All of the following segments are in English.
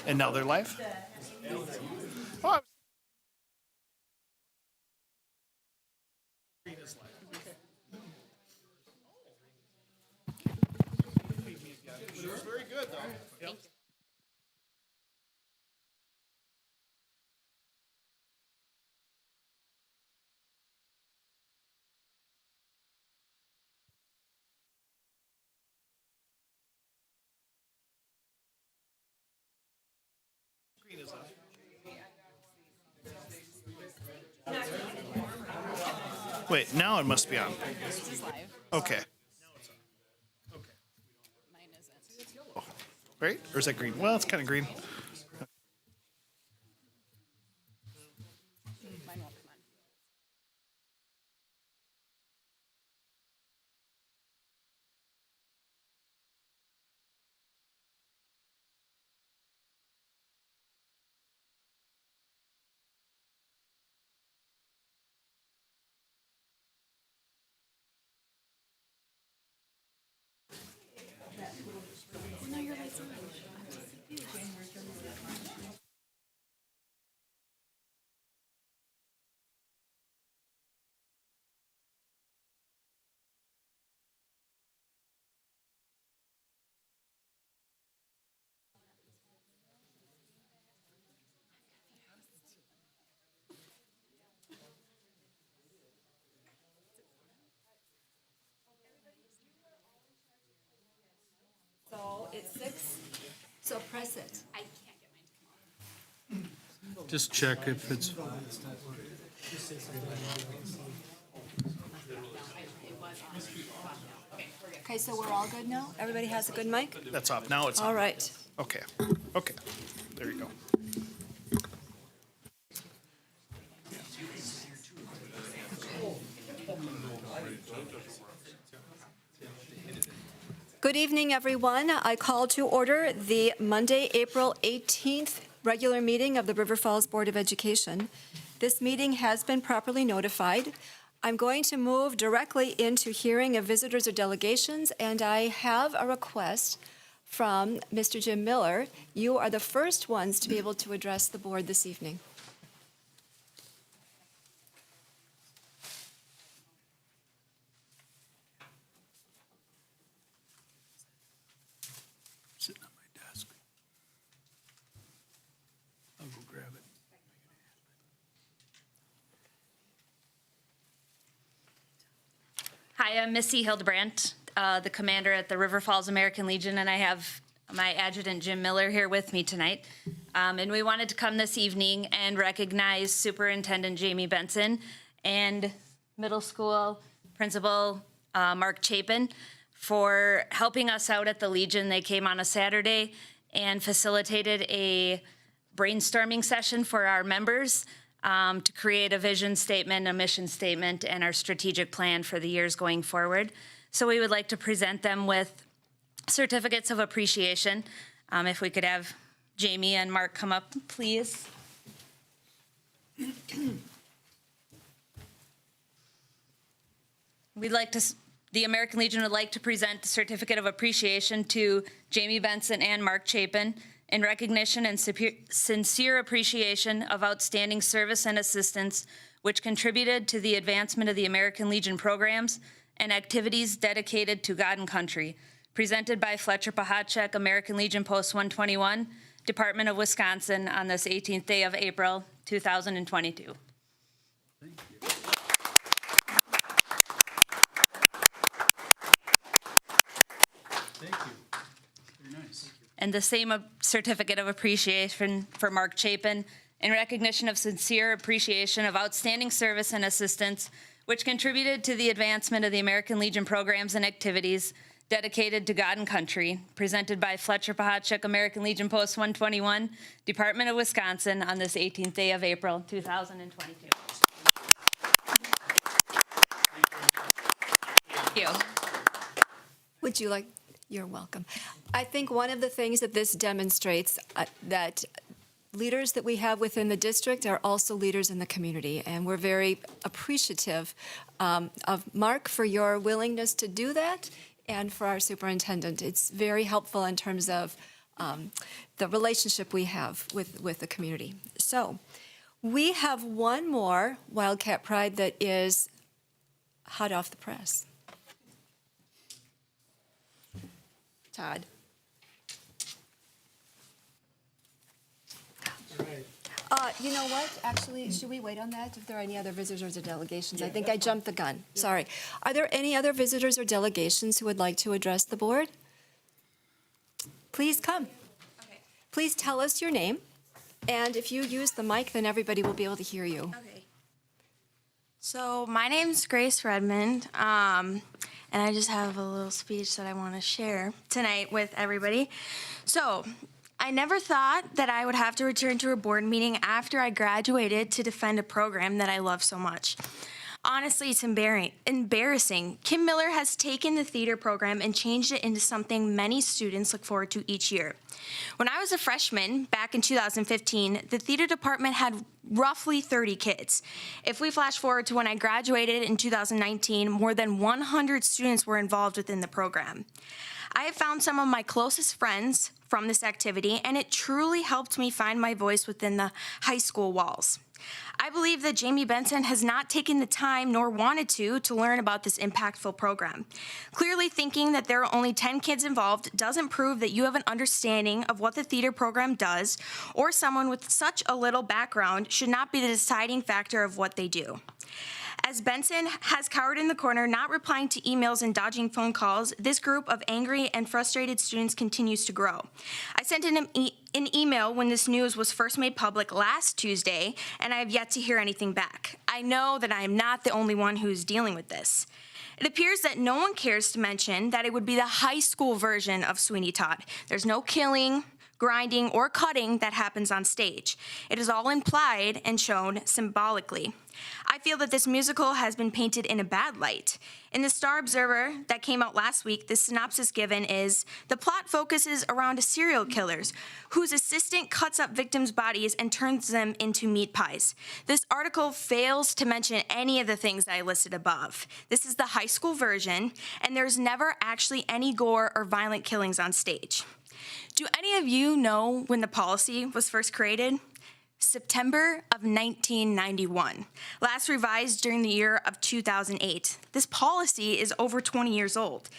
And now they're live? Oh, very good, though. Yep. Screen is up. Wait, now it must be on. This is live. Okay. Mine isn't. Right? Or is that green? Well, it's kind of green. Mine won't come on. No, your light's on. So it's 6, so press it. I can't get mine to come on. Just check if it's, It was on. Okay, we're good. Okay, so we're all good now? Everybody has a good mic? That's off. Now it's on. All right. Okay. Okay. There you go. Good evening, everyone. I call to order the Monday, April 18th regular meeting of the River Falls Board of Education. This meeting has been properly notified. I'm going to move directly into hearing of visitors or delegations, and I have a request from Mr. Jim Miller. You are the first ones to be able to address the board this evening. sitting on my desk. I'll go grab it. Hi, I'm Missy Hildebrandt, the commander at the River Falls American Legion, and I have my adjutant Jim Miller here with me tonight. And we wanted to come this evening and recognize Superintendent Jamie Benson and middle school principal Mark Chapin for helping us out at the Legion. They came on a Saturday and facilitated a brainstorming session for our members to create a vision statement, a mission statement, and our strategic plan for the years going forward. So we would like to present them with certificates of appreciation. If we could have Jamie and Mark come up, please. The American Legion would like to present the certificate of appreciation to Jamie Benson and Mark Chapin in recognition and sincere appreciation of outstanding service and assistance which contributed to the advancement of the American Legion programs and activities dedicated to God and country. Presented by Fletcher Pahacek, American Legion Post 121, Department of Wisconsin, on this 18th day of April, 2022. Thank you. Very nice. And the same certificate of appreciation for Mark Chapin in recognition of sincere appreciation of outstanding service and assistance, which contributed to the advancement of the American Legion programs and activities dedicated to God and country, presented by Fletcher Pahacek, American Legion Post 121, Department of Wisconsin, on this 18th day of April, 2022. Thank you. Would you like, you're welcome. I think one of the things that this demonstrates that leaders that we have within the district are also leaders in the community, and we're very appreciative of Mark for your willingness to do that and for our superintendent. It's very helpful in terms of the relationship we have with the community. So we have one more Wildcat Pride that is hot off the press. Todd. You know what? Actually, should we wait on that? If there are any other visitors or delegations? I think I jumped the gun. Sorry. Are there any other visitors or delegations who would like to address the board? Please come. Okay. Please tell us your name. And if you use the mic, then everybody will be able to hear you. Okay. So my name's Grace Redmond, and I just have a little speech that I want to share tonight with everybody. So I never thought that I would have to return to a board meeting after I graduated to defend a program that I love so much. Honestly, it's embarrassing. Kim Miller has taken the theater program and changed it into something many students look forward to each year. When I was a freshman back in 2015, the theater department had roughly 30 kids. If we flash forward to when I graduated in 2019, more than 100 students were involved within the program. I have found some of my closest friends from this activity, and it truly helped me find my voice within the high school walls. I believe that Jamie Benson has not taken the time nor wanted to learn about this impactful program. Clearly thinking that there are only 10 kids involved doesn't prove that you have an understanding of what the theater program does, or someone with such a little background should not be the deciding factor of what they do. As Benson has cowered in the corner, not replying to emails and dodging phone calls, this group of angry and frustrated students continues to grow. I sent an email when this news was first made public last Tuesday, and I have yet to hear anything back. I know that I am not the only one who's dealing with this. It appears that no one cares to mention that it would be the high school version of Sweeney Todd. There's no killing, grinding, or cutting that happens on stage. It is all implied and shown symbolically. I feel that this musical has been painted in a bad light. In the Star Observer that came out last week, the synopsis given is, the plot focuses around a serial killer whose assistant cuts up victims' bodies and turns them into meat pies. This article fails to mention any of the things I listed above. This is the high school version, and there's never actually any gore or violent killings on stage. Do any of you know when the policy was first created? September of 1991, last revised during the year of 2008. This policy is over 20 years old.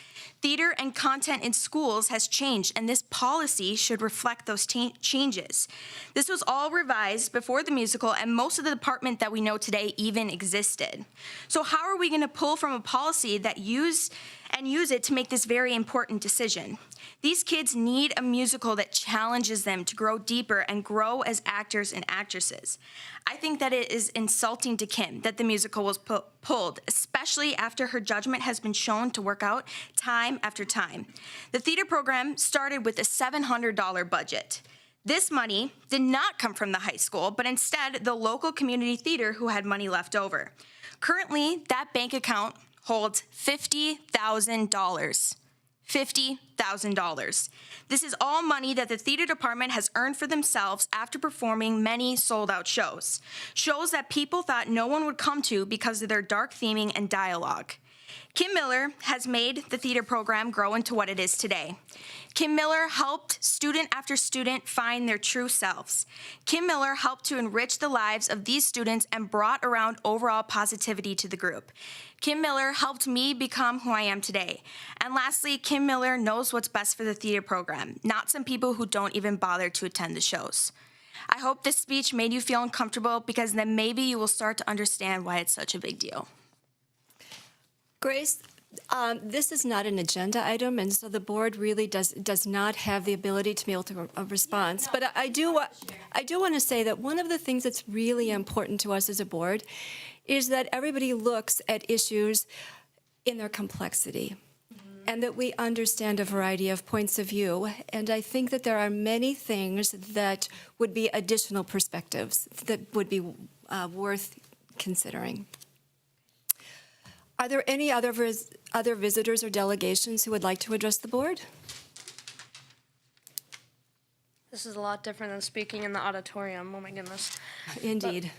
Theater and content in schools has changed, and this policy should reflect those changes. This was all revised before the musical, and most of the department that we know today even existed. So how are we going to pull from a policy that use it to make this very important decision? These kids need a musical that challenges them to grow deeper and grow as actors and actresses. I think that it is insulting to Kim that the musical was pulled, especially after her judgment has been shown to work out time after time. The theater program started with a $700 budget. This money did not come from the high school, but instead the local community theater who had money left over. Currently, that bank account holds $50,000. $50,000. This is all money that the theater department has earned for themselves after performing many sold-out shows. Shows that people thought no one would come to because of their dark theming and dialogue. Kim Miller has made the theater program grow into what it is today. Kim Miller helped student after student find their true selves. Kim Miller helped to enrich the lives of these students and brought around overall positivity to the group. Kim Miller helped me become who I am today. And lastly, Kim Miller knows what's best for the theater program, not some people who don't even bother to attend the shows. I hope this speech made you feel uncomfortable, because then maybe you will start to understand why it's such a big deal. Grace, this is not an agenda item, and so the board really does not have the ability to be able to a response. But I do want to say that one of the things that's really important to us as a board is that everybody looks at issues in their complexity, and that we understand a variety of points of view. And I think that there are many things that would be additional perspectives that would be worth considering. Are there any other visitors or delegations who would like to address the board? This is a lot different than speaking in the auditorium. Oh my goodness. Indeed.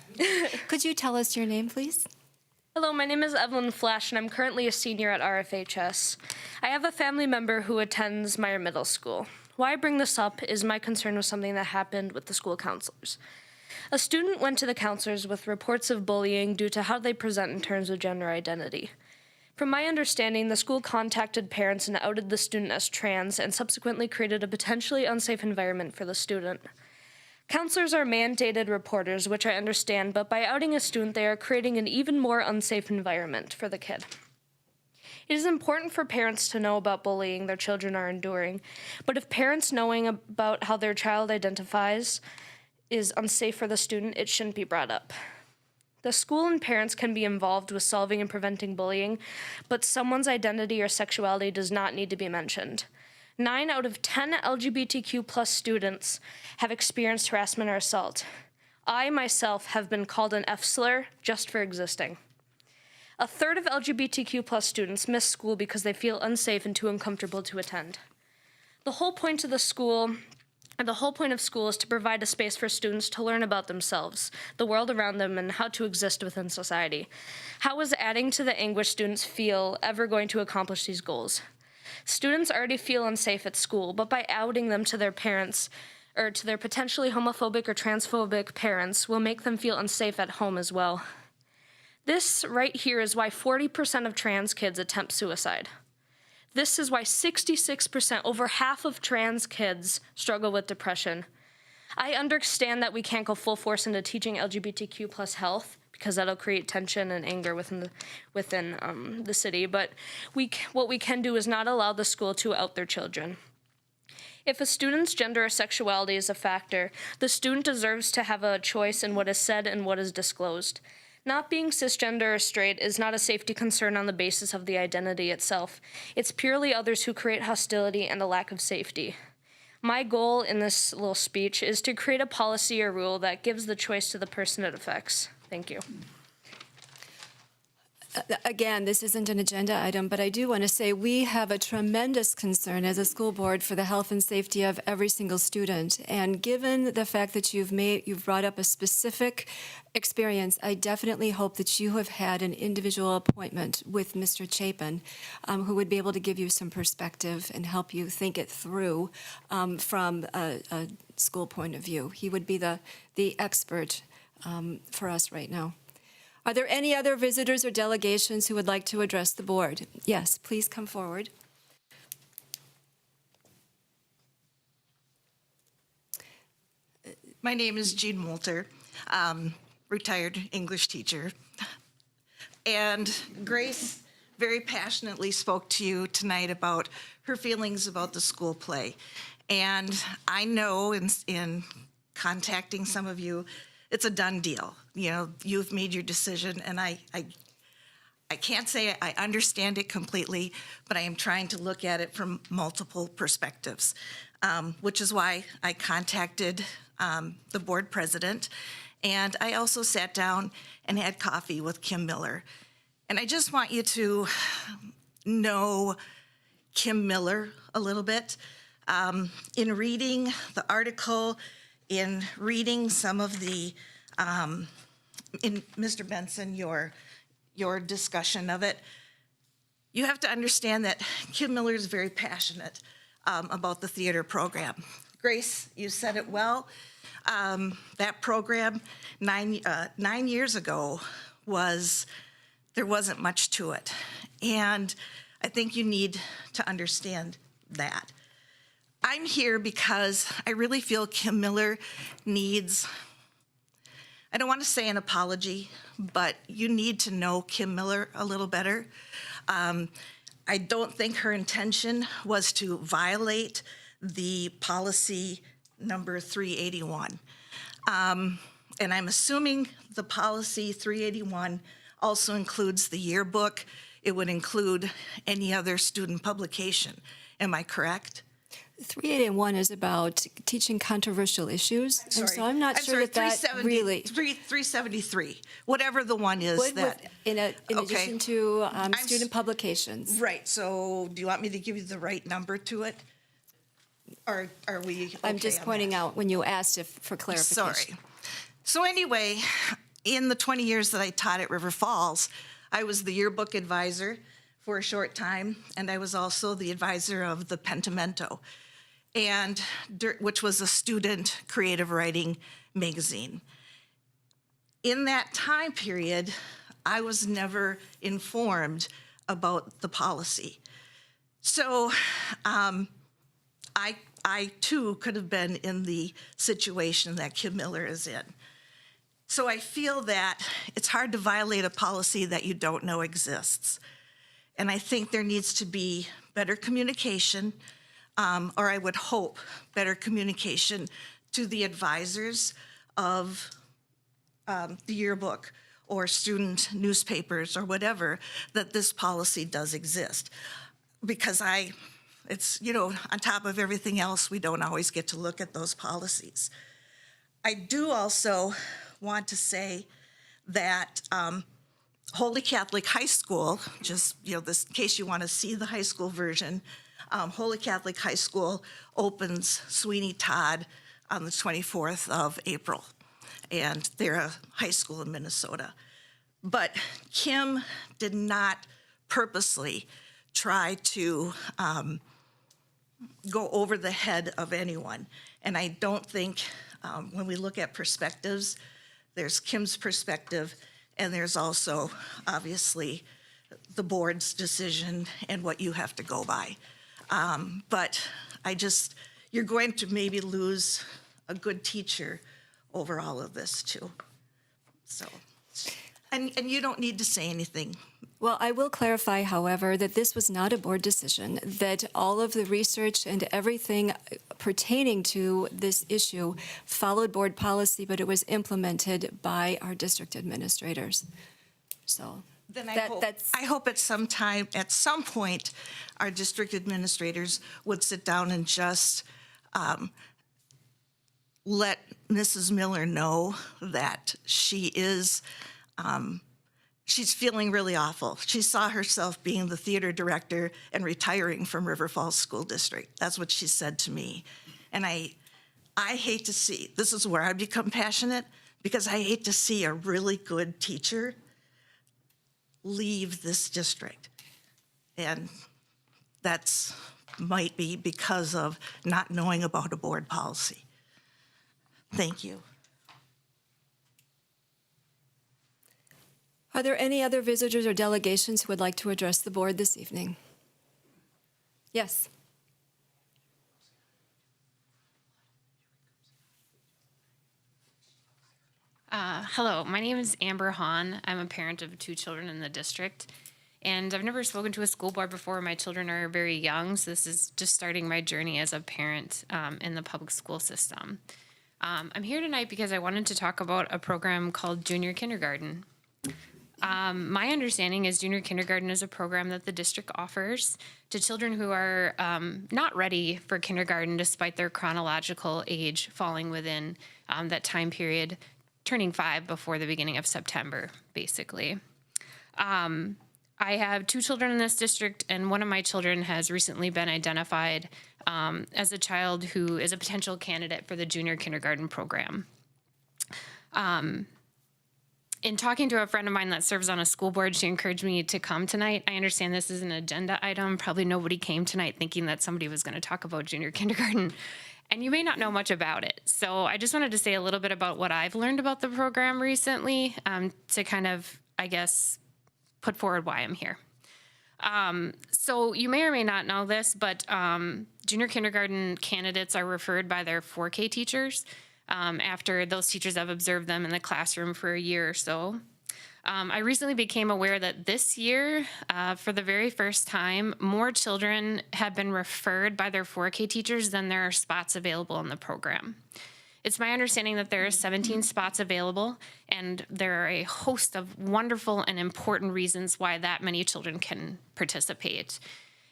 Could you tell us your name, please? Hello, my name is Evelyn Flash, and I'm currently a senior at RFHS. I have a family member who attends Meyer Middle School. Why I bring this up is my concern with something that happened with the school counselors. A student went to the counselors with reports of bullying due to how they present in terms of gender identity. From my understanding, the school contacted parents and outed the student as trans and subsequently created a potentially unsafe environment for the student. Counselors are mandated reporters, which I understand, but by outing a student, they are creating an even more unsafe environment for the kid. It is important for parents to know about bullying their children are enduring, but if parents knowing about how their child identifies is unsafe for the student, it shouldn't be brought up. The school and parents can be involved with solving and preventing bullying, but someone's identity or sexuality does not need to be mentioned. 9 out of 10 LGBTQ+ students have experienced harassment or assault. I myself have been called an F-slur just for existing. A third of LGBTQ+ students miss school because they feel unsafe and too uncomfortable to attend. The whole point of school is to provide a space for students to learn about themselves, the world around them, and how to exist within society. How is adding to the anguish students feel ever going to accomplish these goals? Students already feel unsafe at school, but by outing them to their parents, or to their potentially homophobic or transphobic parents, will make them feel unsafe at home as well. This right here is why 40% of trans kids attempt suicide. This is why 66%, over half of trans kids, struggle with depression. I understand that we can't go full force into teaching LGBTQ+ health, because that'll create tension and anger within the city, but what we can do is not allow the school to out their children. If a student's gender or sexuality is a factor, the student deserves to have a choice in what is said and what is disclosed. Not being cisgender or straight is not a safety concern on the basis of the identity itself. It's purely others who create hostility and a lack of safety. My goal in this little speech is to create a policy or rule that gives the choice to the person it affects. Thank you. Again, this isn't an agenda item, but I do want to say we have a tremendous concern as a school board for the health and safety of every single student. And given the fact that you've brought up a specific experience, I definitely hope that you have had an individual appointment with Mr. Chapin, who would be able to give you some perspective and help you think it through from a school point of view. He would be the expert for us right now. Are there any other visitors or delegations who would like to address the board? Yes, please come forward. My name is Jean Moulter, retired English teacher. And Grace very passionately spoke to you tonight about her feelings about the school play. And I know in contacting some of you, it's a done deal. You know, you've made your decision, and I can't say I understand it completely, but I am trying to look at it from multiple perspectives, which is why I contacted the board president, and I also sat down and had coffee with Kim Miller. And I just want you to know Kim Miller a little bit. In reading the article, in reading some of the, in Mr. Benson, your discussion of it, you have to understand that Kim Miller is very passionate about the theater program. Grace, you said it well. That program 9 years ago there wasn't much to it. And I think you need to understand that. I'm here because I really feel Kim Miller needs, I don't want to say an apology, but you need to know Kim Miller a little better. I don't think her intention was to violate the policy number 381. And I'm assuming the policy 381 also includes the yearbook. It would include any other student publication. Am I correct? 381 is about teaching controversial issues, and so I'm not sure that really 373, whatever the one is would, that. in addition to student publications. Right. So, do you want me to give you the right number to it, or are we? Okay I'm just on pointing that? out when you asked for clarification. Sorry. So anyway, in the 20 years that I taught at River Falls, I was the yearbook advisor for a short time, and I was also the advisor of the Pentimento. and which was a student creative writing magazine. In that time period, I was never informed about the policy. So I too could have been in the situation that Kim Miller is in. So I feel that it's hard to violate a policy that you don't know exists. And I think there needs to be better communication, or I would hope better communication to the advisors of the yearbook or student newspapers or whatever, that this policy does exist. Because it's, on top of everything else, we don't always get to look at those policies. I do also want to say that Holy Catholic High School, just, this, in case you want to see the high school version, Holy Catholic High School opens Sweeney Todd on the 24th of April. And they're a high school in Minnesota. But Kim did not purposely try to go over the head of anyone. And I don't think, when we look at perspectives, there's Kim's perspective, and there's also, obviously, the board's decision and what you have to go by. But you're going to maybe lose a good teacher over all of this too. So, and you don't need to say anything. Well, I will clarify, however, that this was not a board decision, that all of the research and everything pertaining to this issue followed board policy, but it was implemented by our district administrators. So Then I hope at some point, our district administrators would sit down and just let Mrs. Miller know that she is, she's feeling really awful. She saw herself being the theater director and retiring from River Falls School District. That's what she said to me. And I hate to see, this is where I become passionate, because I hate to see a really good teacher leave this district. And that's might be because of not knowing about a board policy. Thank you. Are there any other visitors or delegations who would like to address the board this evening? Yes. Hello, my name is Amber Hahn. I'm a parent of 2 children in the district, and I've never spoken to a school board before. My children are very young, so this is just starting my journey as a parent in the public school system. I'm here tonight because I wanted to talk about a program called Junior Kindergarten. My understanding is junior kindergarten is a program that the district offers to children who are not ready for kindergarten despite their chronological age falling within that time period, turning 5 before the beginning of September, basically. I have 2 children in this district, and one of my children has recently been identified as a child who is a potential candidate for the junior kindergarten program. In talking to a friend of mine that serves on a school board, she encouraged me to come tonight. I understand this is an agenda item. Probably nobody came tonight thinking that somebody was going to talk about junior kindergarten, and you may not know much about it. So I just wanted to say a little bit about what I've learned about the program recently to kind of, I guess, put forward why I'm here. So you may or may not know this, but junior kindergarten candidates are referred by their 4K teachers after those teachers have observed them in the classroom for a year or so. I recently became aware that this year, for the very first time, more children have been referred by their 4K teachers than there are spots available in the program. It's my understanding that there are 17 spots available, and there are a host of wonderful and important reasons why that many children can participate.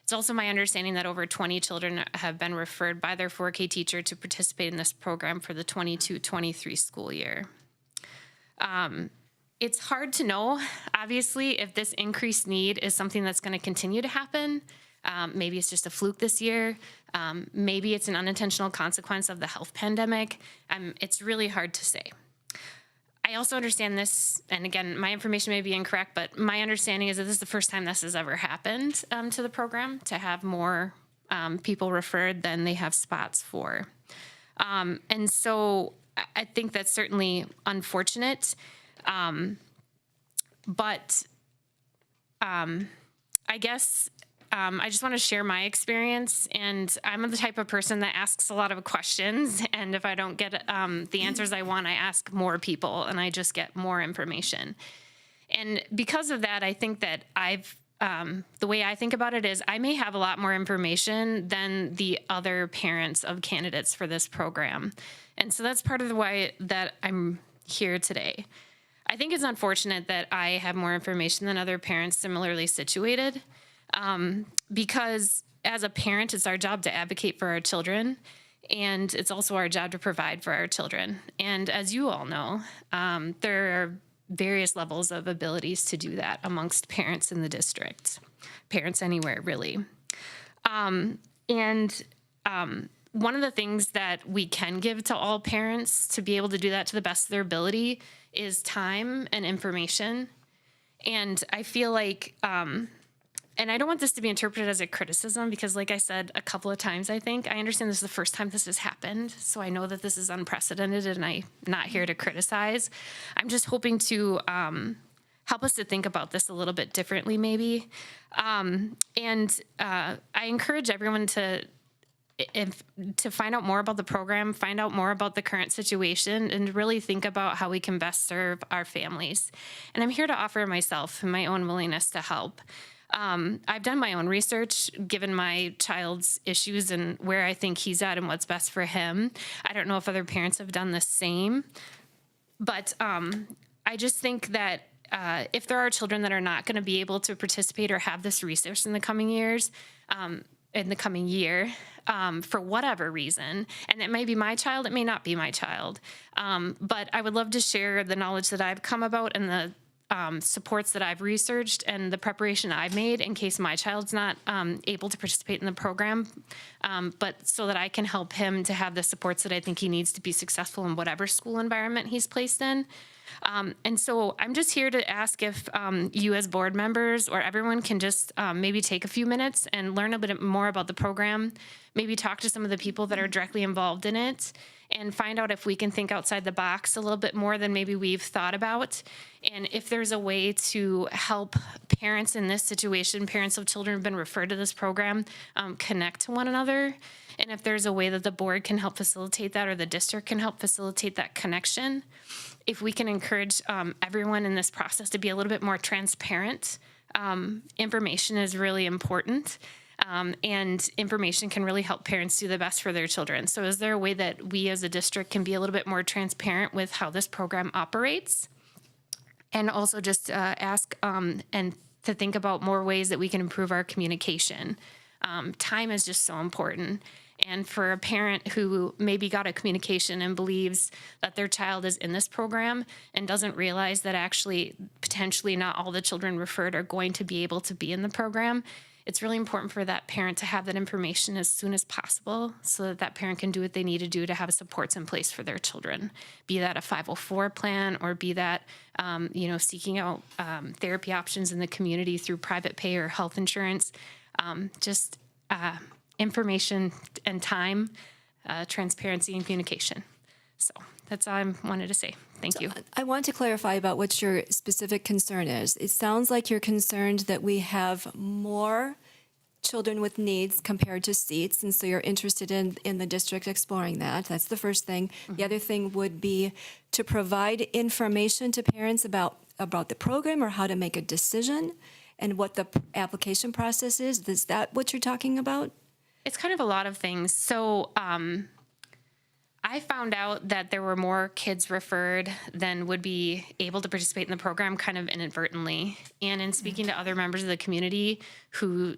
It's also my understanding that over 20 children have been referred by their 4K teacher to participate in this program for the 22-23 school year. It's hard to know, obviously, if this increased need is something that's going to continue to happen. Maybe it's just a fluke this year. Maybe it's an unintentional consequence of the health pandemic. It's really hard to say. I also understand this, and again, my information may be incorrect, but my understanding is that this is the first time this has ever happened to the program, to have more people referred than they have spots for. And so I think that's certainly unfortunate. But I guess I just want to share my experience, and I'm the type of person that asks a lot of questions, and if I don't get the answers I want, I ask more people, and I just get more information. And because of that, I think that the way I think about it is I may have a lot more information than the other parents of candidates for this program. And so that's part of the why that I'm here today. I think it's unfortunate that I have more information than other parents similarly situated, because as a parent, it's our job to advocate for our children, and it's also our job to provide for our children. And as you all know, there are various levels of abilities to do that amongst parents in the district, parents anywhere, really. One of the things that we can give to all parents to be able to do that to the best of their ability is time and information. And I feel like, and I don't want this to be interpreted as a criticism, because like I said a couple of times, I understand this is the first time this has happened. So I know that this is unprecedented, and I'm not here to criticize. I'm just hoping to help us to think about this a little bit differently, maybe. I encourage everyone to find out more about the program, find out more about the current situation, and really think about how we can best serve our families. And I'm here to offer myself and my own willingness to help. I've done my own research, given my child's issues and where I think he's at and what's best for him. I don't know if other parents have done the same, but I just think that if there are children that are not going to be able to participate or have this resource in the coming years, in the coming year, for whatever reason, and it may be my child, it may not be my child, but I would love to share the knowledge that I've come about and the supports that I've researched and the preparation I've made in case my child's not able to participate in the program, but so that I can help him to have the supports that I think he needs to be successful in whatever school environment he's placed in. And so I'm just here to ask if you as board members or everyone can just maybe take a few minutes and learn a bit more about the program, maybe talk to some of the people that are directly involved in it, and find out if we can think outside the box a little bit more than maybe we've thought about. And if there's a way to help parents in this situation, parents of children who've been referred to this program, connect to one another. And if there's a way that the board can help facilitate that or the district can help facilitate that connection. If we can encourage everyone in this process to be a little bit more transparent, information is really important. And information can really help parents do the best for their children. So is there a way that we as a district can be a little bit more transparent with how this program operates? And also just ask and to think about more ways that we can improve our communication. Time is just so important. And for a parent who maybe got a communication and believes that their child is in this program and doesn't realize that actually potentially not all the children referred are going to be able to be in the program, it's really important for that parent to have that information as soon as possible so that that parent can do what they need to do to have supports in place for their children, be that a 504 plan or be that, seeking out therapy options in the community through private pay or health insurance. Information and time, transparency and communication. So that's all I wanted to say. Thank you. I want to clarify about what your specific concern is. It sounds like you're concerned that we have more children with needs compared to seats, and so you're interested in the district exploring that. That's the first thing. Mm-hmm. The other thing would be to provide information to parents about the program or how to make a decision and what the application process is. Is that what you're talking about? It's kind of a lot of things. So I found out that there were more kids referred than would be able to participate in the program kind of inadvertently. And in speaking to other members of the community who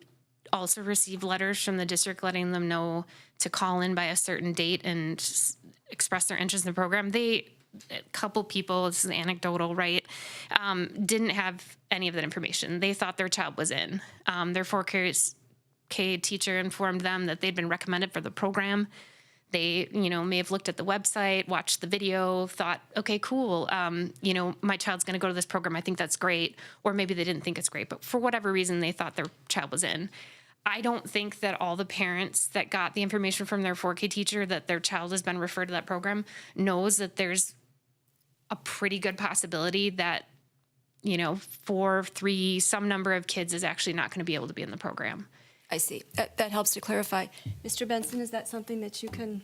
also received letters from the district letting them know to call in by a certain date and express their interest in the program, a couple people, this is anecdotal, right, didn't have any of that information. They thought their child was in. Their 4K teacher informed them that they'd been recommended for the program. They, may have looked at the website, watched the video, thought, okay, cool. My child's going to go to this program. I think that's great. Or maybe they didn't think it's great, but for whatever reason, they thought their child was in. I don't think that all the parents that got the information from their 4K teacher that their child has been referred to that program knows that there's a pretty good possibility that, 4, 3, some number of kids is actually not going to be able to be in the program. I see. That helps to clarify. Mr. Benson, is that something that you can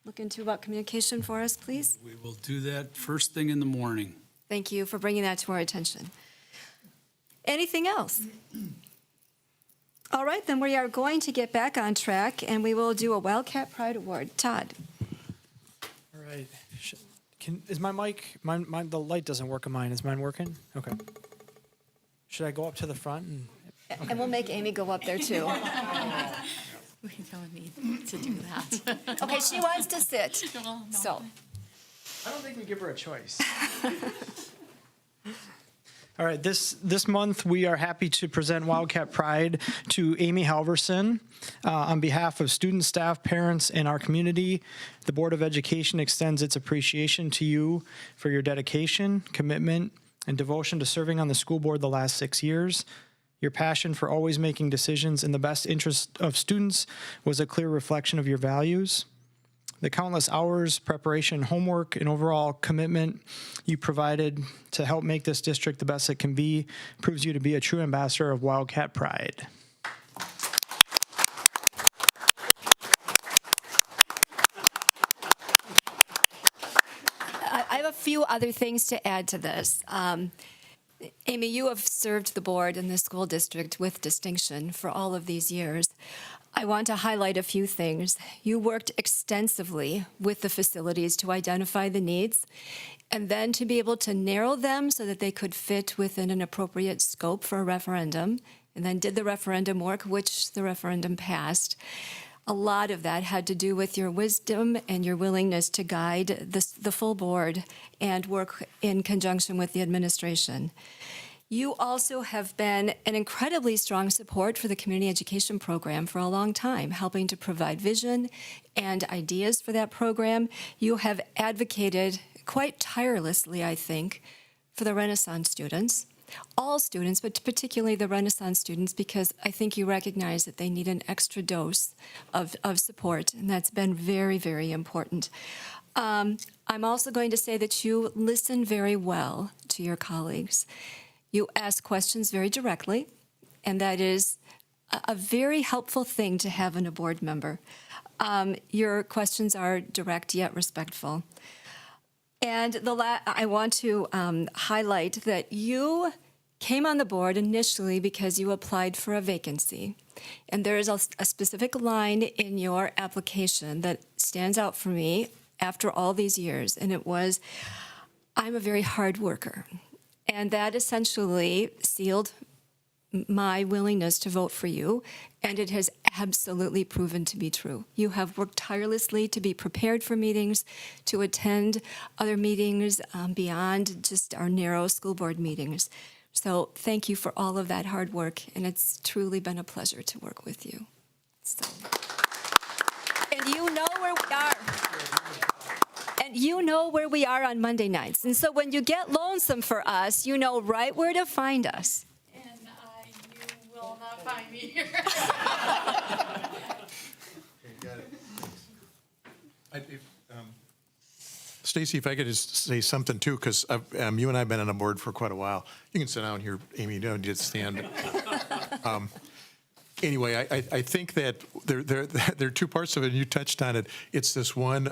look into about communication for us, please? We will do that first thing in the morning. Thank you for bringing that to our attention. Anything else? All right, then we are going to get back on track, and we will do a Wildcat Pride Award. Todd? All right. Is my mic, the light doesn't work on mine. Is mine working? Okay. Should I go up to the front? And we'll make Amy go up there, too. We don't need to do that. Okay, she wants to sit, so. I don't think we give her a choice. All right, this month we are happy to present Wildcat Pride to Amy Halverson. On behalf of students, staff, parents, and our community, the Board of Education extends its appreciation to you for your dedication, commitment, and devotion to serving on the school board the last 6 years. Your passion for always making decisions in the best interest of students was a clear reflection of your values. The countless hours, preparation, homework, and overall commitment you provided to help make this district the best it can be proves you to be a true ambassador of Wildcat Pride. I have a few other things to add to this. Amy, you have served the board and the school district with distinction for all of these years. I want to highlight a few things. You worked extensively with the facilities to identify the needs and then to be able to narrow them so that they could fit within an appropriate scope for a referendum, and then did the referendum work, which the referendum passed. A lot of that had to do with your wisdom and your willingness to guide the full board and work in conjunction with the administration. You also have been an incredibly strong support for the community education program for a long time, helping to provide vision and ideas for that program. You have advocated quite tirelessly, I think, for the Renaissance students, all students, but particularly the Renaissance students, because I think you recognize that they need an extra dose of support, and that's been very, very important. I'm also going to say that you listen very well to your colleagues. You ask questions very directly, and that is a very helpful thing to have in a board member. Your questions are direct yet respectful. And I want to highlight that you came on the board initially because you applied for a vacancy. And there is a specific line in your application that stands out for me after all these years, and it was, "I'm a very hard worker." And that essentially sealed my willingness to vote for you, and it has absolutely proven to be true. You have worked tirelessly to be prepared for meetings, to attend other meetings beyond just our narrow school board meetings. So thank you for all of that hard work, and it's truly been a pleasure to work with you. So. And you know where we are. And you know where we are on Monday nights. And so when you get lonesome for us, you know right where to find us. And you will not find me here. Stacy, if I could just say something too, because you and I have been on a board for quite a while. You can sit down here, Amy. You don't need to stand. Anyway, I think that there are two parts of it, and you touched on it. It's this one,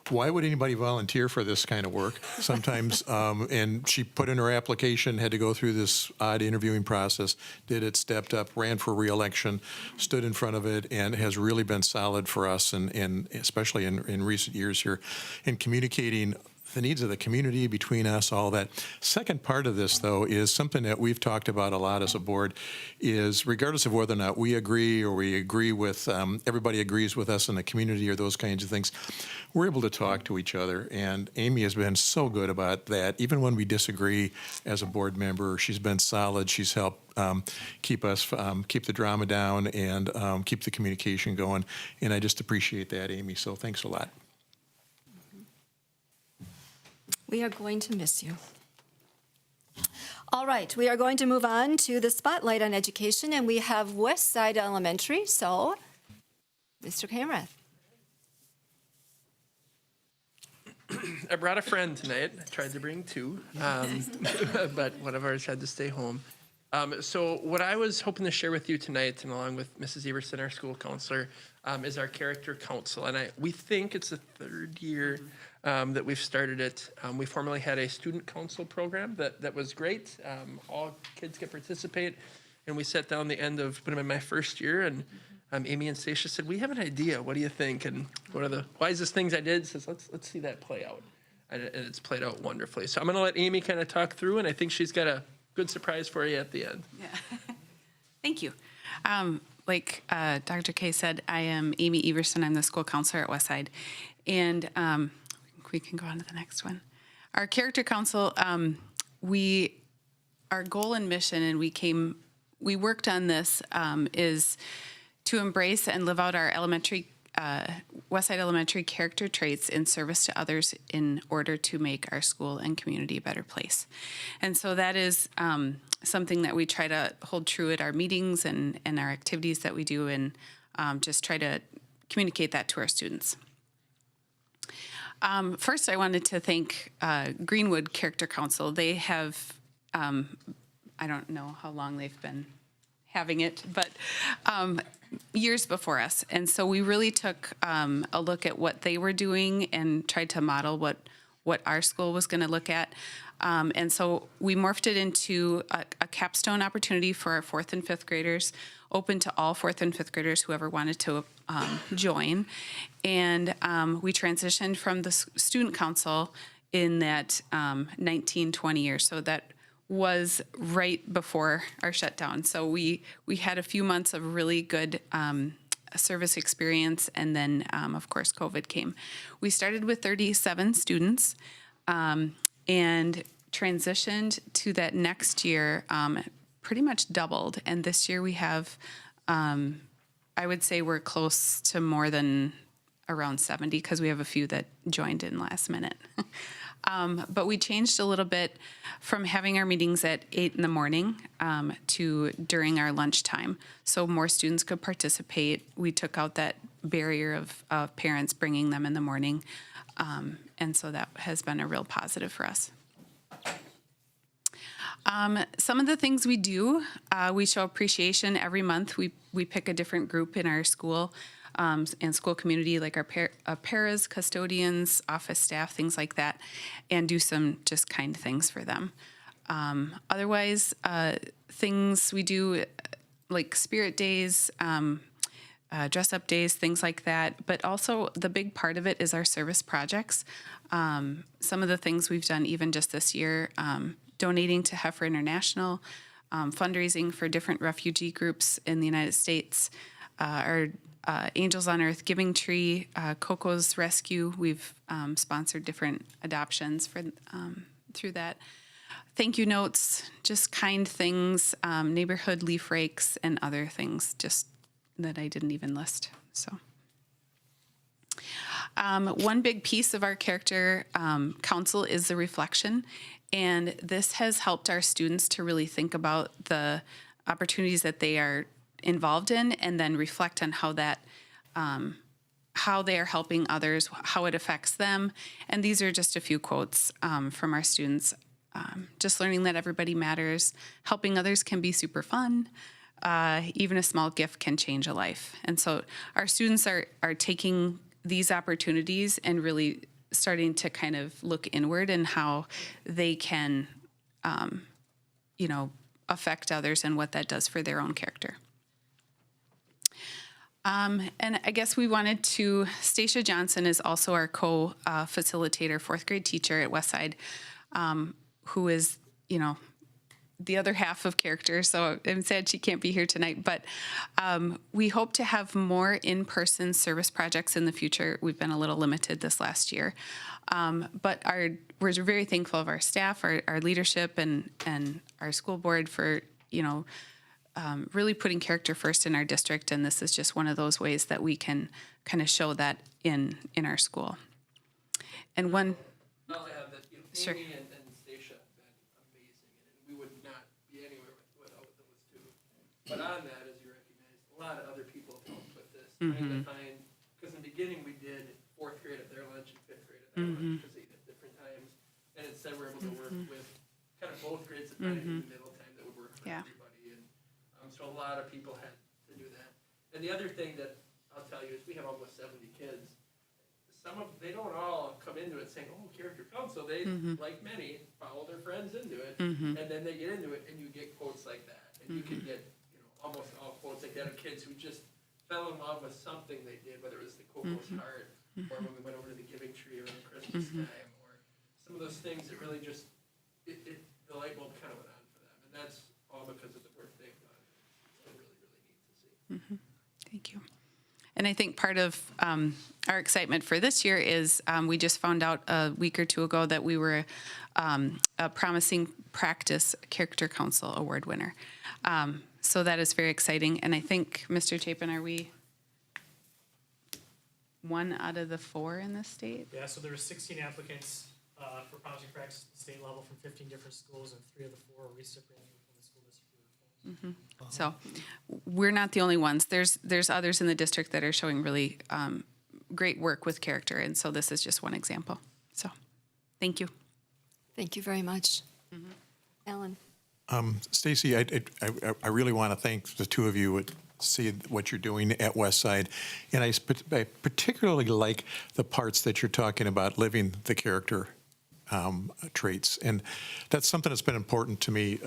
why would anybody volunteer for this kind of work sometimes? And she put in her application, had to go through this odd interviewing process, did it, stepped up, ran for re-election, stood in front of it, and has really been solid for us, and especially in recent years here, in communicating the needs of the community between us, all that. Second part of this, though, is something that we've talked about a lot as a board, is regardless of whether or not we agree or we agree with, everybody agrees with us in the community or those kinds of things, we're able to talk to each other. And Amy has been so good about that. Even when we disagree as a board member, she's been solid. She's helped keep the drama down and keep the communication going. And I just appreciate that, Amy. So thanks a lot. We are going to miss you. All right, we are going to move on to the spotlight on education, and we have West Side Elementary. So, Mr. Kamrath. I brought a friend tonight. I tried to bring two, but one of ours had to stay home. So what I was hoping to share with you tonight, and along with Mrs. Everson, our school counselor, is our character council. And we think it's the third year that we've started it. We formerly had a student council program that was great. All kids could participate. And we sat down the end of in my first year, and Amy and Stacia said, "We have an idea. What do you think?" And one of the wisest things I did says, "Let's see that play out." And it's played out wonderfully. So I'm going to let Amy kind of talk through, and I think she's got a good surprise for you at the end. Yeah. Thank you. Like Dr. Kay said, I am Amy Everson. I'm the school counselor at Westside. And we can go on to the next one. Our character council, our goal and mission, and we worked on this, is to embrace and live out our Westside Elementary character traits in service to others in order to make our school and community a better place. And so that is something that we try to hold true at our meetings and our activities that we do, and just try to communicate that to our students. First, I wanted to thank Greenwood Character Council. They have, I don't know how long they've been having it, but years before us. And so we really took a look at what they were doing and tried to model what our school was going to look at. And so we morphed it into a capstone opportunity for our 4th and 5th graders, open to all 4th and 5th graders, whoever wanted to join. And we transitioned from the student council in that 1920 years. So that was right before our shutdown. So we had a few months of really good service experience, and then, of course, COVID came. We started with 37 students and transitioned to that next year, pretty much doubled. And this year we have, I would say we're close to more than around 70, because we have a few that joined in last minute. But we changed a little bit from having our meetings at 8 in the morning to during our lunchtime, so more students could participate. We took out that barrier of parents bringing them in the morning, and so that has been a real positive for us. Some of the things we do, we show appreciation every month. We pick a different group in our school and school community, like our paras, custodians, office staff, things like that, and do some just kind things for them. Otherwise, things we do like spirit days, dress up days, things like that. But also the big part of it is our service projects. Some of the things we've done even just this year, donating to Heifer International, fundraising for different refugee groups in the United States, our Angels on Earth Giving Tree, Coco's Rescue. We've sponsored different adoptions through that. Thank you notes, just kind things, neighborhood leaf rakes, and other things just that I didn't even list. So, one big piece of our character council is the reflection, and this has helped our students to really think about the opportunities that they are involved in, and then reflect on how that how they are helping others, how it affects them. And these are just a few quotes from our students. Just learning that everybody matters, helping others can be super fun. Even a small gift can change a life. And so our students are taking these opportunities and really starting to kind of look inward and how they can, affect others and what that does for their own character. And I guess we wanted to, Stacia Johnson is also our co-facilitator, 4th grade teacher at Westside, who is, the other half of character. So I'm sad she can't be here tonight, but we hope to have more in-person service projects in the future. We've been a little limited this last year, but we're very thankful of our staff, our leadership, and our school board for, really putting character first in our district. And this is just one of those ways that we can kind of show that in our school. And one, I'll add that, sure. Amy and Stacia have been amazing, and But on that, as you recognize, a lot of other people have helped with this, trying to find, because in the beginning we did 4th grade at their lunch and 5th grade at their lunch, because they eat at different times. And instead we're able to work with kind of both grades and finding the middle time that would work for everybody. And so a lot of people had to do that. And the other thing that I'll tell you is we have almost 70 kids. They don't all come into it saying, oh, character council. They, like many, follow their friends into it, and then they get into it, and you get quotes like that. And you can get, almost all quotes like that of kids who just fell in love with something they did, whether it was the Coco's Heart, or when we went over to the Giving Tree around Christmas time, or some of those things that really just, the light bulb kind of went on for them. And that's all because of the work they've done. It's really, really neat to see. Thank you. And I think part of our excitement for this year is we just found out a week or two ago that we were a Promising Practice Character Council Award winner. So that is very exciting. And I think, Mr. Chapin, are we 1 out of the 4 in the state? Yeah, so there were 16 applicants for Promising Practice at the state level from 15 different schools, and 3 of the 4 were recipients from the school district. So we're not the only ones. There's others in the district that are showing really great work with character, and so this is just one example. So thank you. Thank you very much. Alan? Stacy, I really want to thank the two of you. See what you're doing at Westside, and I particularly like the parts that you're talking about living the character traits, and that's something that's been important to me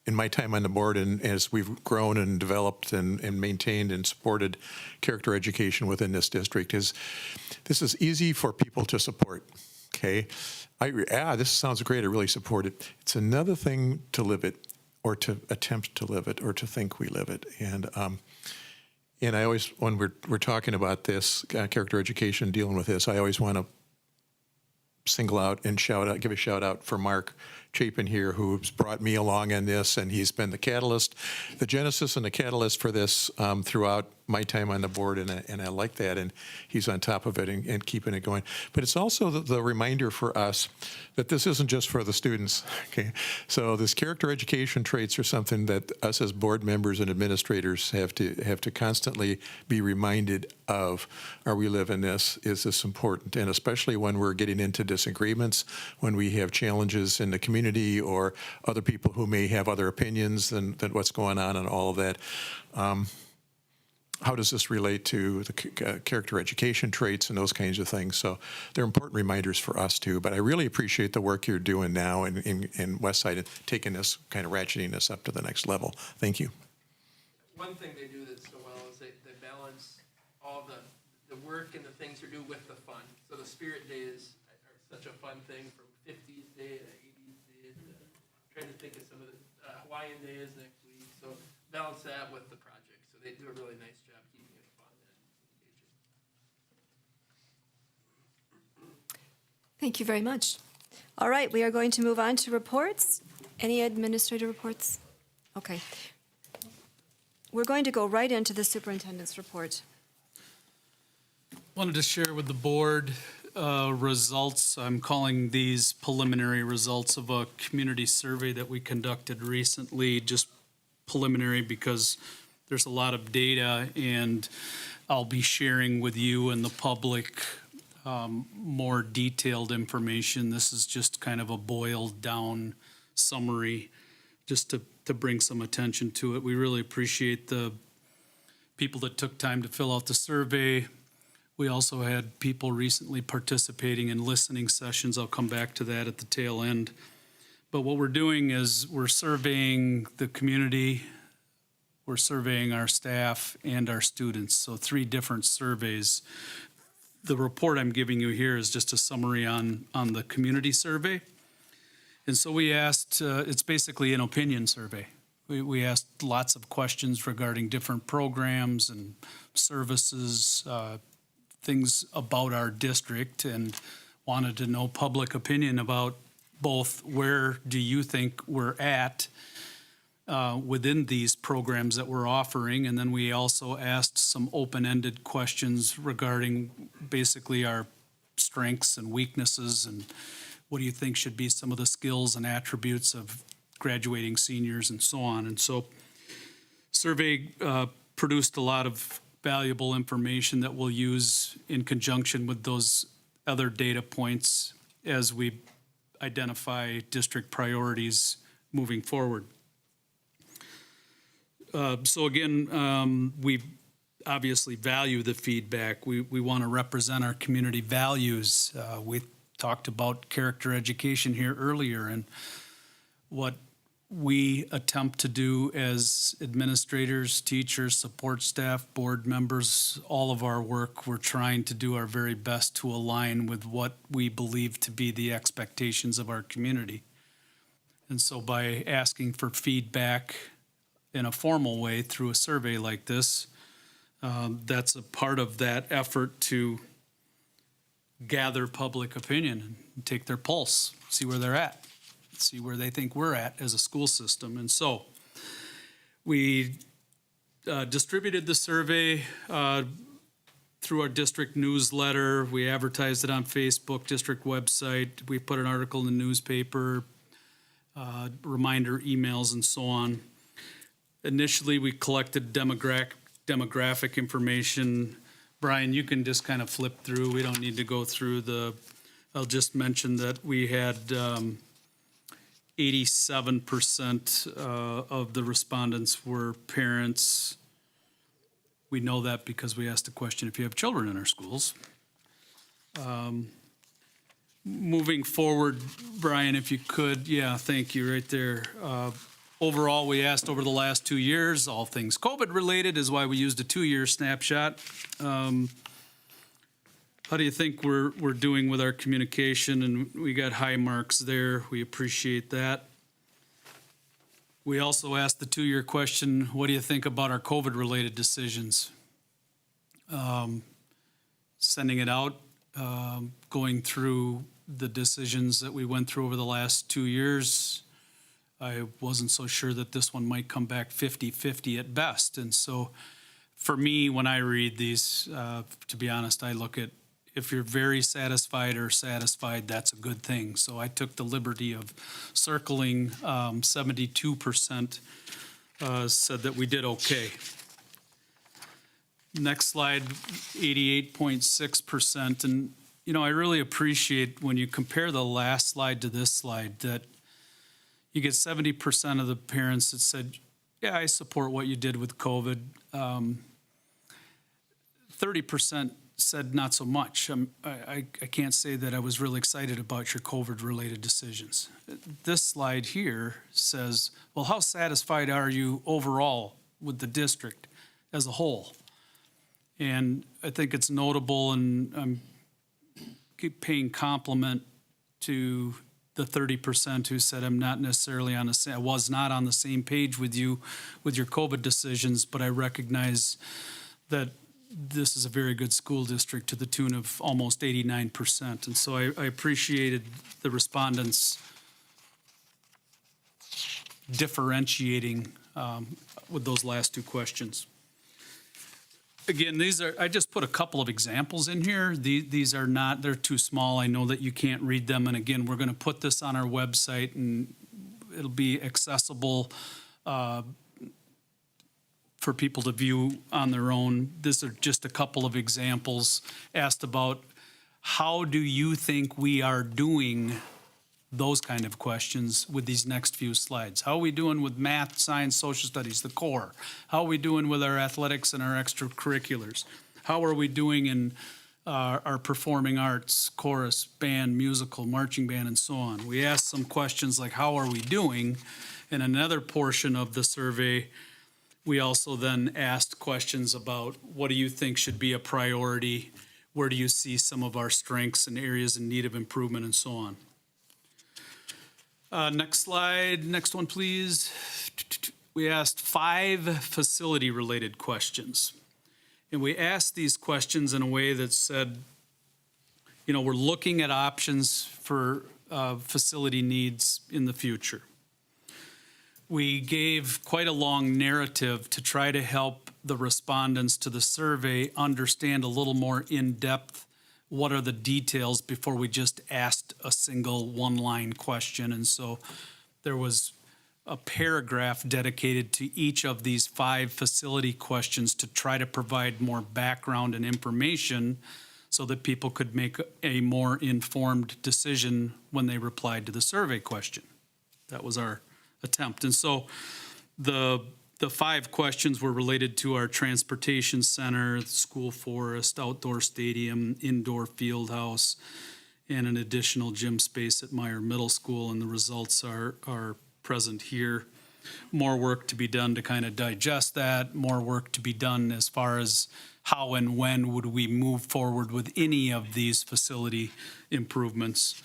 in my time on the board, and as we've grown and developed and maintained and supported character education within this district, is this is easy for people to support. Okay, this sounds great. I really support it. It's another thing to live it, or to attempt to live it, or to think we live it. And I always, when we're talking about this character education, dealing with this, I always want to single out and give a shout out for Mark Chapin here, who's brought me along on this, and he's been the catalyst, the genesis and the catalyst for this throughout my time on the board, and I like that, and he's on top of it and keeping it going. But it's also the reminder for us that this isn't just for the students, okay? So this character education traits are something that us as board members and administrators have to constantly be reminded of. Are we living this? Is this important? And especially when we're getting into disagreements, when we have challenges in the community or other people who may have other opinions than what's going on and all of that. How does this relate to the character education traits and those kinds of things? So they're important reminders for us too. But I really appreciate the work you're doing now in Westside and taking this, kind of ratcheting this up to the next level. Thank you. One thing they do that's so well is they balance all the work and the things you do with the fun. So the Spirit Days are such a fun thing, from 50s Day to 80s Day to trying to think of some of the Hawaiian Days next week. So balance that with the project. So they do a really nice job keeping it fun and engaging. Thank you very much. All right, we are going to move on to reports. Any administrative reports? Okay. We're going to go right into the superintendent's report. Wanted to share with the board results. I'm calling these preliminary results of a community survey that we conducted recently, just preliminary because there's a lot of data, and I'll be sharing with you and the public more detailed information. This is just kind of a boiled down summary just to bring some attention to it. We really appreciate the people that took time to fill out the survey. We also had people recently participating in listening sessions. I'll come back to that at the tail end. But what we're doing is we're surveying the community, we're surveying our staff and our students. So 3 different surveys. The report I'm giving you here is just a summary on the community survey. And so we asked, it's basically an opinion survey. We asked lots of questions regarding different programs and services, things about our district, and wanted to know public opinion about both where do you think we're at within these programs that we're offering, and then we also asked some open-ended questions regarding basically our strengths and weaknesses, and what do you think should be some of the skills and attributes of graduating seniors and so on. And so survey produced a lot of valuable information that we'll use in conjunction with those other data points as we identify district priorities moving forward. So again, we obviously value the feedback. We want to represent our community values. We talked about character education here earlier, and what we attempt to do as administrators, teachers, support staff, board members, all of our work, we're trying to do our very best to align with what we believe to be the expectations of our community. And so by asking for feedback in a formal way through a survey like this, that's a part of that effort to gather public opinion and take their pulse, see where they're at, see where they think we're at as a school system. And so we distributed the survey through our district newsletter. We advertised it on Facebook, district website. We put an article in the newspaper, reminder emails, and so on. Initially, we collected demographic information. Brian, you can just kind of flip through. We don't need to go through I'll just mention that we had 87% of the respondents were parents. We know that because we asked the question if you have children in our schools. Moving forward, Brian, if you could, yeah, thank you, right there. Overall, we asked over the last 2 years, all things COVID related is why we used a 2-year snapshot. How do you think we're doing with our communication? And we got high marks there. We appreciate that. We also asked the 2-year question, what do you think about our COVID related decisions? Sending it out, going through the decisions that we went through over the last 2 years. I wasn't so sure that this one might come back 50-50 at best. And so for me, when I read these, to be honest, I look at if you're very satisfied or satisfied, that's a good thing. So I took the liberty of circling 72% said that we did okay. Next slide, 88.6%. And, you know, I really appreciate when you compare the last slide to this slide that you get 70% of the parents that said, yeah, I support what you did with COVID. 30% said not so much. I can't say that I was really excited about your COVID-related decisions. This slide here says, well, how satisfied are you overall with the district as a whole? And I think it's notable, and I'm keep paying compliment to the 30% who said I'm not necessarily on the same, I was not on the same page with you with your COVID decisions, but I recognize that this is a very good school district to the tune of almost 89%. And so I appreciated the respondents differentiating with those last two questions. Again, I just put a couple of examples in here. These are not, they're too small. I know that you can't read them. And again, we're going to put this on our website and it'll be accessible for people to view on their own. These are just a couple of examples asked about how do you think we are doing those kind of questions with these next few slides. How are we doing with math, science, social studies, the core? How are we doing with our athletics and our extracurriculars? How are we doing in our performing arts, chorus, band, musical, marching band, and so on? We asked some questions like, how are we doing? In another portion of the survey, we also then asked questions about what do you think should be a priority? Where do you see some of our strengths and areas in need of improvement, and so on? Next slide, next one, please. We asked 5 facility-related questions. And we asked these questions in a way that said, you know, we're looking at options for facility needs in the future. We gave quite a long narrative to try to help the respondents to the survey understand a little more in-depth what are the details before we just asked a single one-line question. And so there was a paragraph dedicated to each of these 5 facility questions to try to provide more background and information so that people could make a more informed decision when they replied to the survey question. That was our attempt. And so the 5 questions were related to our transportation center, school forest, outdoor stadium, indoor field house, and an additional gym space at Meyer Middle School, and the results are present here. More work to be done to kind of digest that, more work to be done as far as how and when would we move forward with any of these facility improvements.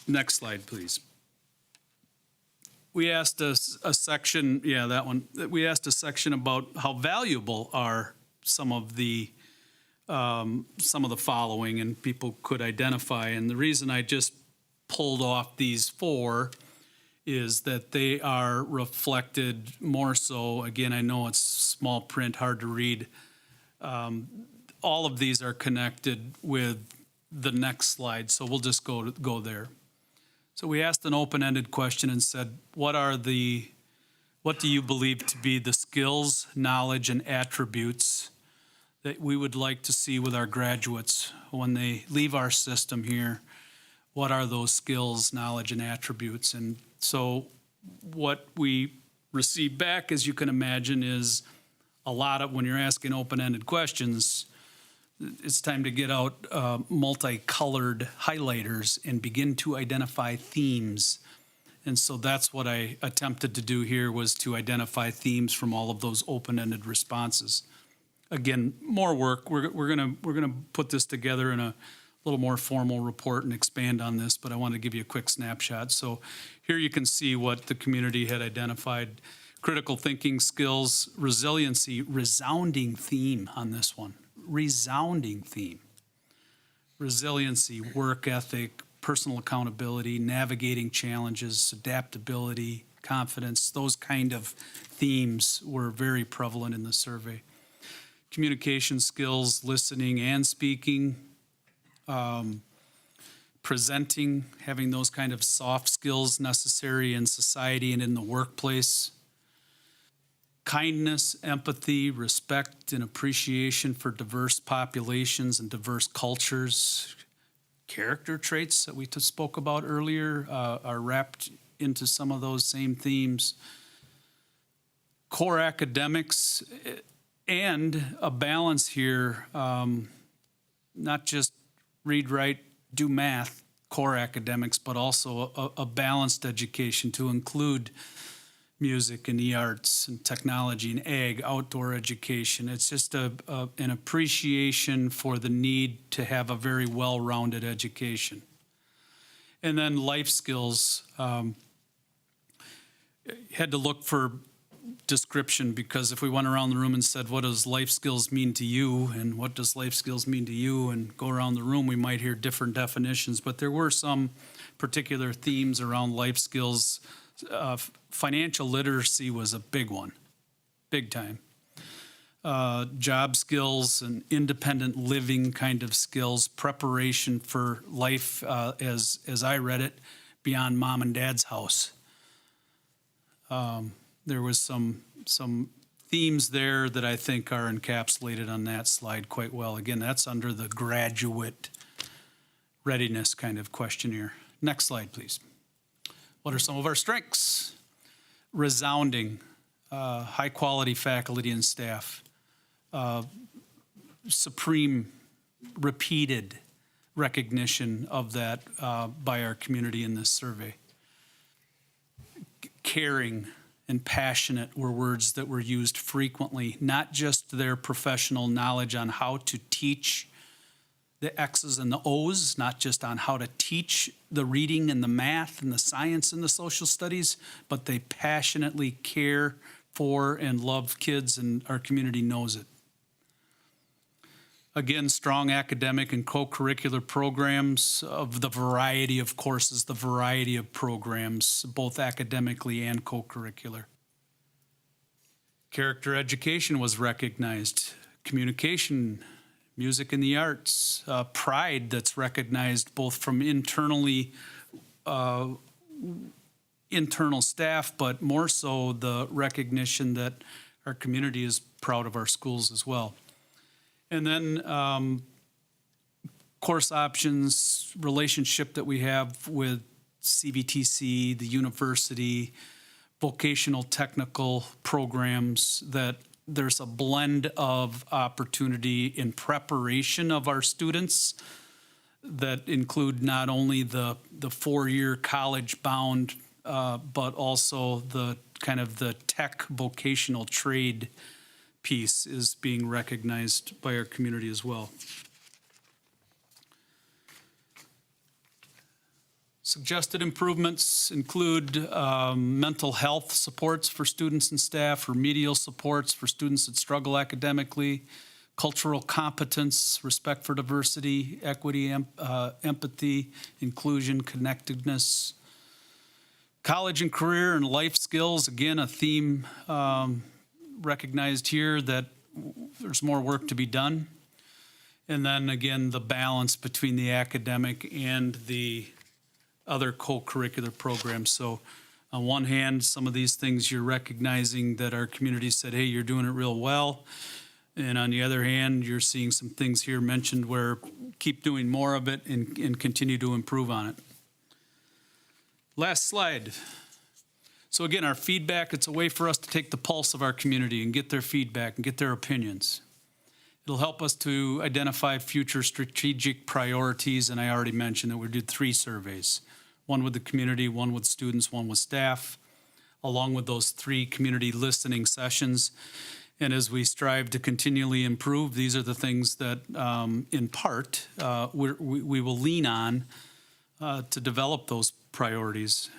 Next slide, please. We asked a section, yeah, that one. We asked a section about how valuable are some of the following, and people could identify. And the reason I just pulled off these 4 is that they are reflected more so. Again, I know it's small print, hard to read. All of these are connected with the next slide, so we'll just go there. So we asked an open-ended question and said, what do you believe to be the skills, knowledge, and attributes that we would like to see with our graduates when they leave our system here? What are those skills, knowledge, and attributes? And so what we receive back, as you can imagine, is a lot of, when you're asking open-ended questions, it's time to get out multicolored highlighters and begin to identify themes. And so that's what I attempted to do here, was to identify themes from all of those open-ended responses. Again, more work. We're gonna put this together in a little more formal report and expand on this, but I want to give you a quick snapshot. So here you can see what the community had identified. Critical thinking skills, resiliency, resounding theme on this one. Resounding theme. Resiliency, work ethic, personal accountability, navigating challenges, adaptability, confidence, those kind of themes were very prevalent in the survey. Communication skills, listening and speaking, presenting, having those kind of soft skills necessary in society and in the workplace. Kindness, empathy, respect, and appreciation for diverse populations and diverse cultures. Character traits that we spoke about earlier are wrapped into some of those same themes. Core academics, and a balance here, not just read, write, do math, core academics, but also a balanced education to include music and the arts and technology and ag, outdoor education. It's just an appreciation for the need to have a very well-rounded education. And then life skills, had to look for description, because if we went around the room and said, what does life skills mean to you, and what does life skills mean to you, and go around the room, we might hear different definitions. But there were some particular themes around life skills. Financial literacy was a big one, big time. Job skills and independent living kind of skills, preparation for life, as I read it, beyond mom and dad's house. There was some themes there that I think are encapsulated on that slide quite well. Again, that's under the graduate readiness kind of questionnaire. Next slide, please. What are some of our strengths? Resounding, high-quality faculty and staff, supreme, repeated recognition of that by our community in this survey. Caring and passionate were words that were used frequently, not just their professional knowledge on how to teach the X's and the O's, not just on how to teach the reading and the math and the science and the social studies, but they passionately care for and love kids, and our community knows it. Again, strong academic and co-curricular programs of the variety of courses, the variety of programs, both academically and co-curricular. Character education was recognized. Communication, music and the arts, pride that's recognized both from internally internal staff, but more so the recognition that our community is proud of our schools as well. And then course options, relationship that we have with CVTC, the university, vocational technical programs, that there's a blend of opportunity in preparation of our students that include not only the four-year college-bound, but also the kind of the tech vocational trade piece is being recognized by our community as well. Suggested improvements include mental health supports for students and staff, remedial supports for students that struggle academically, cultural competence, respect for diversity, equity, empathy, inclusion, connectedness. College and career and life skills, again, a theme recognized here that there's more work to be done. And then again, the balance between the academic and the other co-curricular programs. So on one hand, some of these things you're recognizing that our community said, hey, you're doing it real well. And on the other hand, you're seeing some things here mentioned where keep doing more of it and continue to improve on it. Last slide. So again, our feedback, it's a way for us to take the pulse of our community and get their feedback and get their opinions. It'll help us to identify future strategic priorities, and I already mentioned that we did 3 surveys. One with the community, one with students, one with staff, along with those 3 community listening sessions. And as we strive to continually improve, these are the things that, in part, we will lean on to develop those priorities.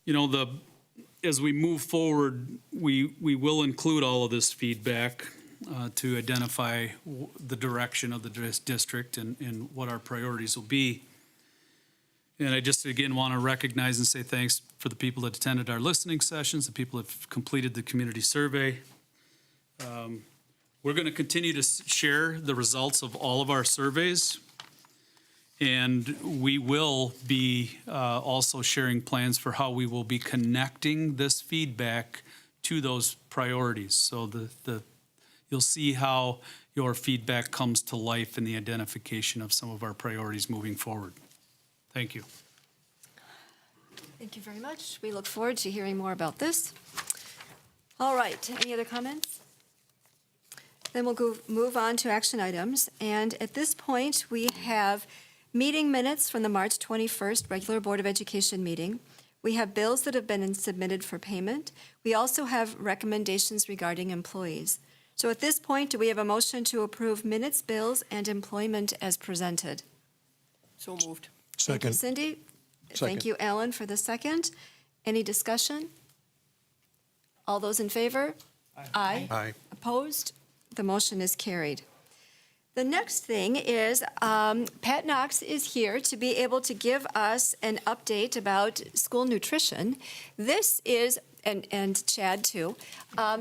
You know, as we move forward, we will include all of this feedback to identify the direction of the district and what our priorities will be. And I just, again, want to recognize and say thanks for the people that attended our listening sessions, the people that have completed the community survey. We're going to continue to share the results of all of our surveys. And we will be also sharing plans for how we will be connecting this feedback to those priorities. So you'll see how your feedback comes to life in the identification of some of our priorities moving forward. Thank you. Thank you very much. We look forward to hearing more about this. All right, any other comments? Then we'll move on to action items. And at this point, we have meeting minutes from the March 21st regular Board of Education meeting. We have bills that have been submitted for payment. We also have recommendations regarding employees. So at this point, do we have a motion to approve minutes, bills, and employment as presented? So moved. Thank you, Second. Cindy. Second. Thank you, Alan, for the second. Any discussion? All those in favor? Aye. Aye. Opposed? The motion is carried. The next thing is Pat Knox is here to be able to give us an update about school nutrition. This is, and Chad too,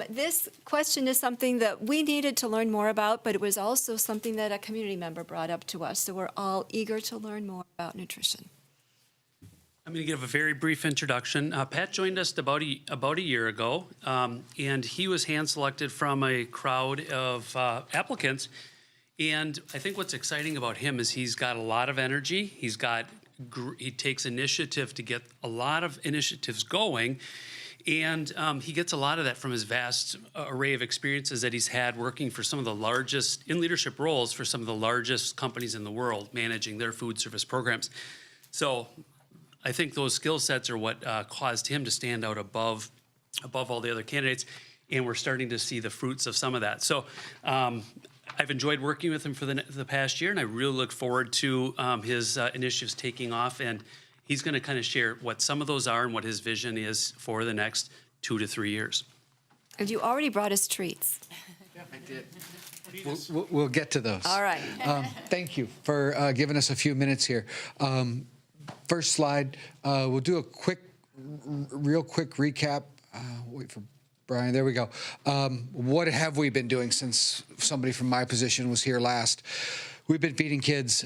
this question is something that we needed to learn more about, but it was also something that a community member brought up to us. So we're all eager to learn more about nutrition. I'm going to give a very brief introduction. Pat joined us about a year ago, and he was hand-selected from a crowd of applicants. And I think what's exciting about him is he's got a lot of energy. He takes initiative to get a lot of initiatives going, and he gets a lot of that from his vast array of experiences that he's had working for some of the largest, in leadership roles for some of the largest companies in the world, managing their food service programs. So I think those skill sets are what caused him to stand out above all the other candidates, and we're starting to see the fruits of some of that. So I've enjoyed working with him for the past year, and I really look forward to his initiatives taking off, and he's going to kind of share what some of those are and what his vision is for the next 2 to 3 years. And you already brought us treats. I did. We'll get to those. All right. Thank you for giving us a few minutes here. First slide, we'll do a real quick recap. Wait for Brian, there we go. What have we been doing since somebody from my position was here last? We've been feeding kids.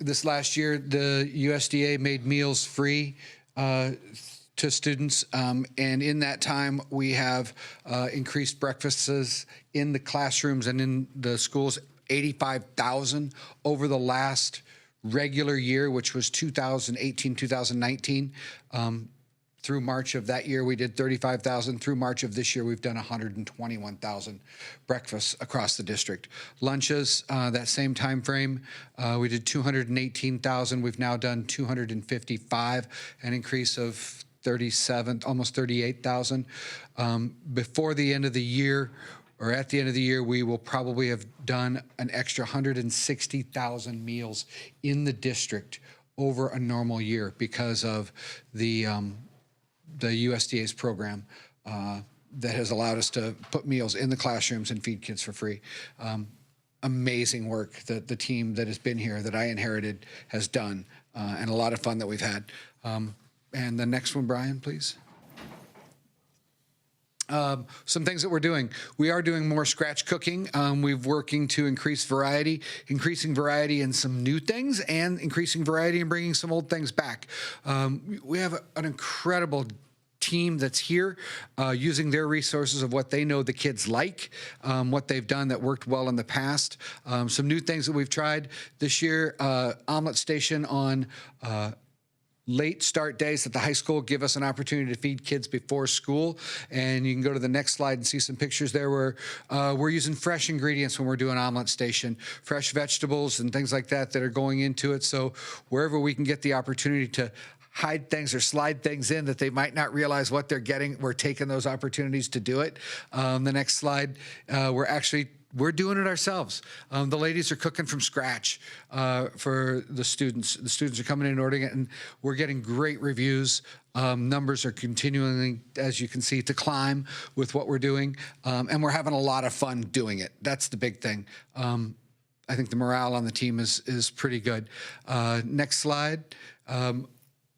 This last year, the USDA made meals free to students. And in that time, we have increased breakfasts in the classrooms and in the schools, 85,000 over the last regular year, which was 2018, 2019. Through March of that year, we did 35,000. Through March of this year, we've done 121,000 breakfasts across the district. Lunches, that same time frame, we did 218,000. We've now done 255, an increase of 37, almost 38,000. Before the end of the year, or at the end of the year, we will probably have done an extra 160,000 meals in the district over a normal year because of the USDA's program that has allowed us to put meals in the classrooms and feed kids for free. Amazing work that the team that has been here, that I inherited, has done, and a lot of fun that we've had. And the next one, Brian, please. Some things that we're doing. We are doing more scratch cooking. We're working to increase variety, increasing variety in some new things and increasing variety and bringing some old things back. We have an incredible team that's here using their resources of what they know the kids like, what they've done that worked well in the past. Some new things that we've tried this year, omelet station on late start days at the high school give us an opportunity to feed kids before school. And you can go to the next slide and see some pictures there where we're using fresh ingredients when we're doing omelet station, fresh vegetables and things like that are going into it. So wherever we can get the opportunity to hide things or slide things in that they might not realize what they're getting, we're taking those opportunities to do it. The next slide, we're doing it ourselves. The ladies are cooking from scratch for the students. The students are coming in and ordering it, and we're getting great reviews. Numbers are continuing, as you can see, to climb with what we're doing, and we're having a lot of fun doing it. That's the big thing. I think the morale on the team is pretty good. Next slide.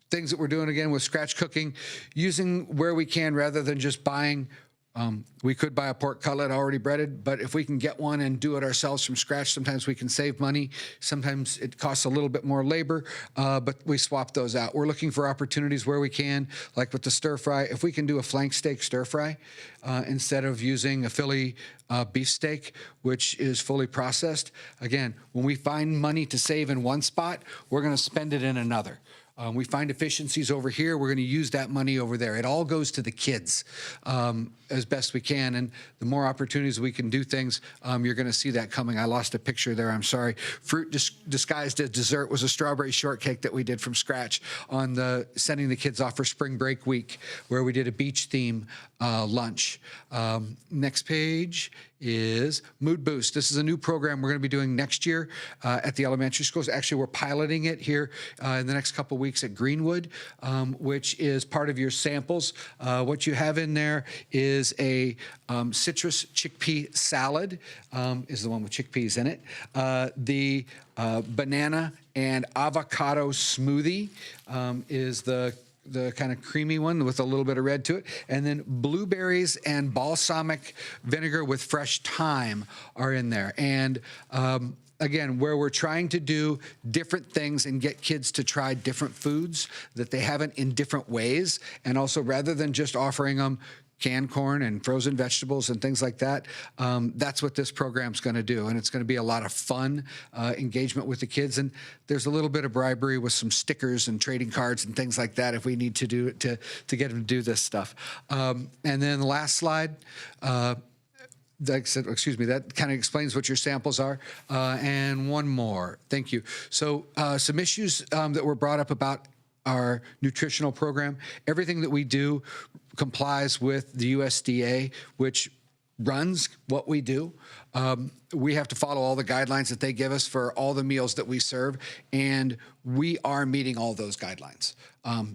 Things that we're doing again with scratch cooking, using where we can rather than just buying. We could buy a pork cutlet already breaded, but if we can get one and do it ourselves from scratch, sometimes we can save money. Sometimes it costs a little bit more labor, but we swap those out. We're looking for opportunities where we can, like with the stir fry. If we can do a flank steak stir fry instead of using a Philly beef steak, which is fully processed, again, when we find money to save in one spot, we're going to spend it in another. We find efficiencies over here, we're going to use that money over there. It all goes to the kids as best we can, and the more opportunities we can do things, you're going to see that coming. I lost a picture there, I'm sorry. Fruit disguised as dessert was a strawberry shortcake that we did from scratch on sending the kids off for spring break week, where we did a beach theme lunch. Next page is Mood Boost. This is a new program we're going to be doing next year at the elementary schools. Actually, we're piloting it here in the next couple weeks at Greenwood, which is part of your samples. What you have in there is a citrus chickpea salad, is the one with chickpeas in it. The banana and avocado smoothie is the kind of creamy one with a little bit of red to it. And then blueberries and balsamic vinegar with fresh thyme are in there. And again, where we're trying to do different things and get kids to try different foods that they haven't in different ways. And also, rather than just offering them canned corn and frozen vegetables and things like that. That's what this program's going to do. And it's going to be a lot of fun engagement with the kids. And there's a little bit of bribery with some stickers and trading cards and things like that if we need to do it to get them to do this stuff. And then the last slide, that kind of explains what your samples are. And one more. Thank you. So some issues that were brought up about our nutritional program. Everything that we do complies with the USDA, which runs what we do. We have to follow all the guidelines that they give us for all the meals that we serve, and we are meeting all those guidelines.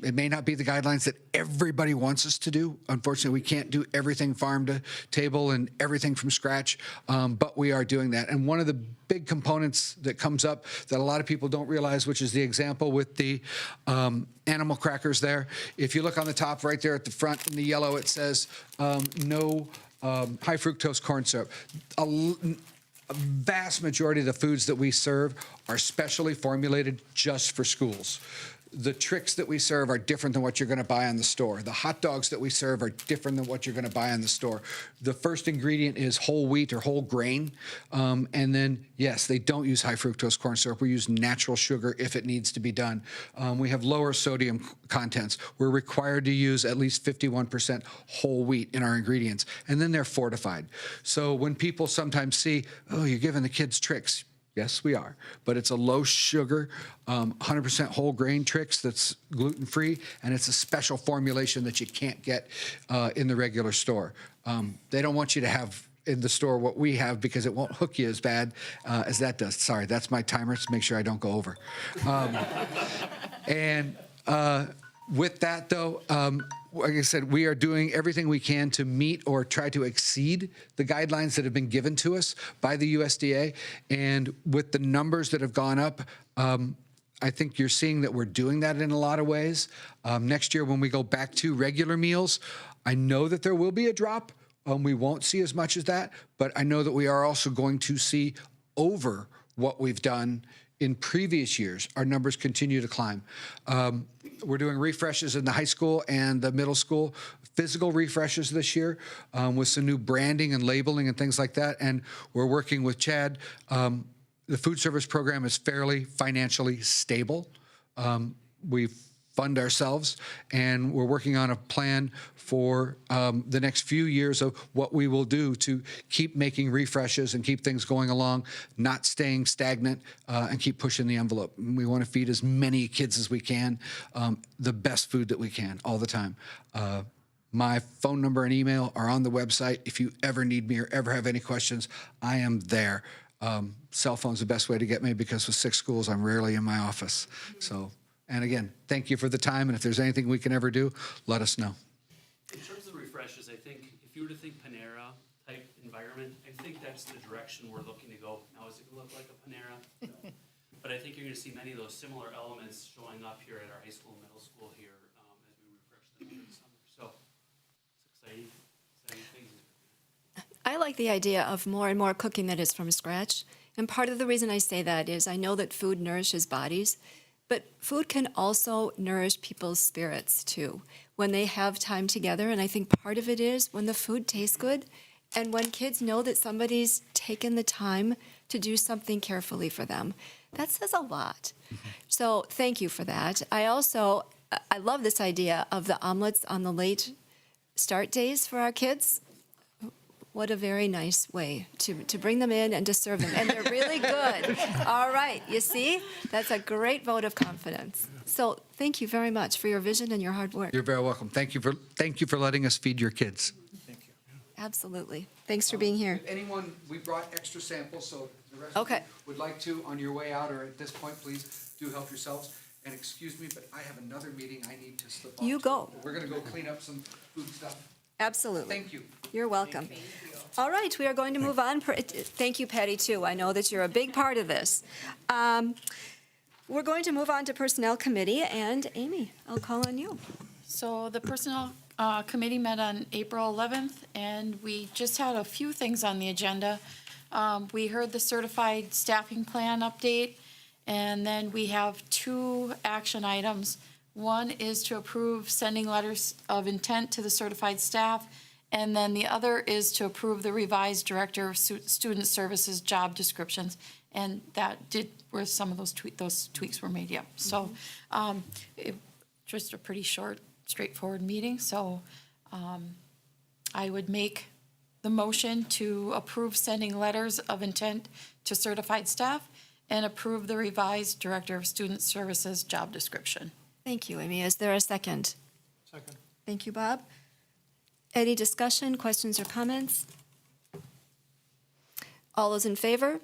It may not be the guidelines that everybody wants us to do. Unfortunately, we can't do everything farm to table and everything from scratch, but we are doing that. And one of the big components that comes up that a lot of people don't realize, which is the example with the animal crackers there. If you look on the top right there at the front in the yellow, it says no high fructose corn syrup. A vast majority of the foods that we serve are specially formulated just for schools. The tricks that we serve are different than what you're going to buy on the store. The hot dogs that we serve are different than what you're going to buy on the store. The first ingredient is whole wheat or whole grain. And then, yes, they don't use high fructose corn syrup. We use natural sugar if it needs to be done. We have lower sodium contents. We're required to use at least 51% whole wheat in our ingredients. And then they're fortified. So when people sometimes see, oh, you're giving the kids tricks. Yes, we are. But it's a low sugar, 100% whole grain Trix that's gluten-free, and it's a special formulation that you can't get in the regular store. They don't want you to have in the store what we have because it won't hook you as bad as that does. Sorry, that's my timer to make sure I don't go over. With that, though, like I said, we are doing everything we can to meet or try to exceed the guidelines that have been given to us by the USDA. And with the numbers that have gone up, I think you're seeing that we're doing that in a lot of ways. Next year, when we go back to regular meals, I know that there will be a drop. We won't see as much as that, but I know that we are also going to see over what we've done in previous years. Our numbers continue to climb. We're doing refreshes in the high school and the middle school, physical refreshes this year with some new branding and labeling and things like that. And we're working with Chad. The food service program is fairly financially stable. We fund ourselves, and we're working on a plan for the next few years of what we will do to keep making refreshes and keep things going along, not staying stagnant, and keep pushing the envelope. We want to feed as many kids as we can, the best food that we can all the time. My phone number and email are on the website. If you ever need me or ever have any questions, I am there. Cell phone's the best way to get me because with 6 schools, I'm rarely in my office. So, and again, thank you for the time. And if there's anything we can ever do, let us know. In terms of refreshes, I think if you were to think Panera type environment, I think that's the direction we're looking to go. Now, is it going to look like a Panera? No. But I think you're going to see many of those similar elements showing up here at our high school and middle school here as we refresh them over the summer. So it's exciting things. I like the idea of more and more cooking that is from scratch. And part of the reason I say that is I know that food nourishes bodies, but food can also nourish people's spirits too when they have time together. And I think part of it is when the food tastes good and when kids know that somebody's taken the time to do something carefully for them. That says a lot. So thank you for that. I love this idea of the omelets on the late start days for our kids. What a very nice way to bring them in and to serve them. And they're really good. All right. You see? That's a great vote of confidence. So thank you very much for your vision and your hard work. You're very welcome. Thank you for letting us feed your kids. Thank you. Absolutely. Thanks for being here. If anyone, we brought extra samples, so the rest Okay. of you would like to, on your way out or at this point, please do help yourselves. And excuse me, but I have another meeting I need to slip off. You go. We're going to go clean up some food stuff. Absolutely. Thank you. You're welcome. All right, we are going to move on. Thank you, Patty, too. I know that you're a big part of this. We're going to move on to Personnel Committee, and Amy, I'll call on you. So the Personnel Committee met on April 11th, and we just had a few things on the agenda. We heard the certified staffing plan update, and then we have 2 action items. One is to approve sending letters of intent to the certified staff, and then the other is to approve the revised Director of Student Services job descriptions, and where some of those tweaks were made, yep. So just a pretty short, straightforward meeting, so I would make the motion to approve sending letters of intent to certified staff and approve the revised Director of Student Services job description. Thank you, Amy. Is there a second? Second. Thank you, Bob. Any discussion, questions, or comments? All those in favor?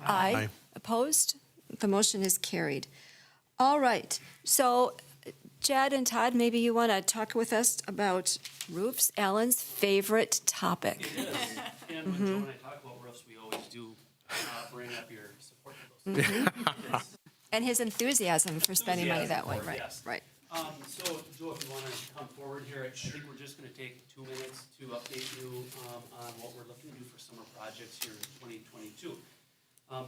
Aye. Opposed? The motion is carried. All right. So, Chad and Todd, maybe you want to talk with us about roofs, Alan's favorite topic. It is. And when Joe and I talk about roofs, we always do bring up your support for those things. And his enthusiasm for spending money that way, right? Yes. Right. So, Joe, if you want to come forward here, I think we're just going to take 2 minutes to update you on what we're looking to do for summer projects here in 2022.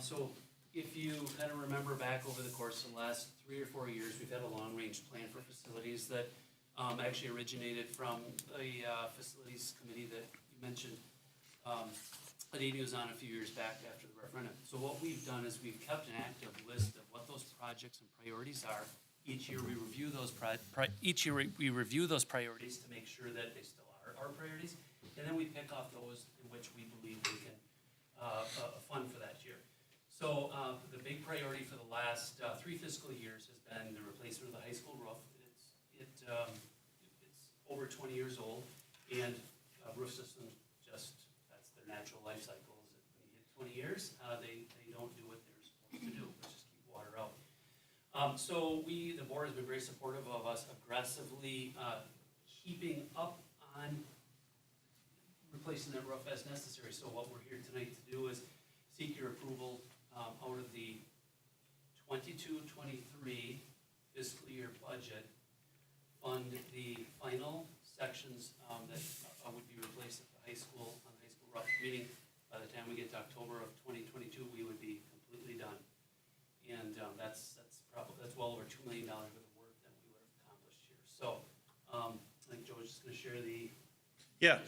So, if you kind of remember back over the course of the last 3 or 4 years, we've had a long-range plan for facilities that actually originated from the facilities committee that you mentioned that Amy was on a few years back after the referendum. So what we've done is we've kept an active list of what those projects and priorities are. Each year we review those we review those priorities to make sure that they still are our priorities, and then we pick off those in which we believe we can fund for that year. So the big priority for the last 3 fiscal years has been the replacement of the high school roof. It's over 20 years old, and roof systems that's their natural life cycle. Is that when you hit 20 years, they don't do what they're supposed to do, which is keep water out. So the board has been very supportive of us aggressively keeping up on replacing that roof as necessary. So what we're here tonight to do is seek your approval out of the 22-23 fiscal year budget, fund the final sections that would be replaced at the high school on the high school roof. Meaning, by the time we get to October of 2022, we would be completely done. And that's well over $2 million worth of work that we would have accomplished here. So I think Joe's just going to share the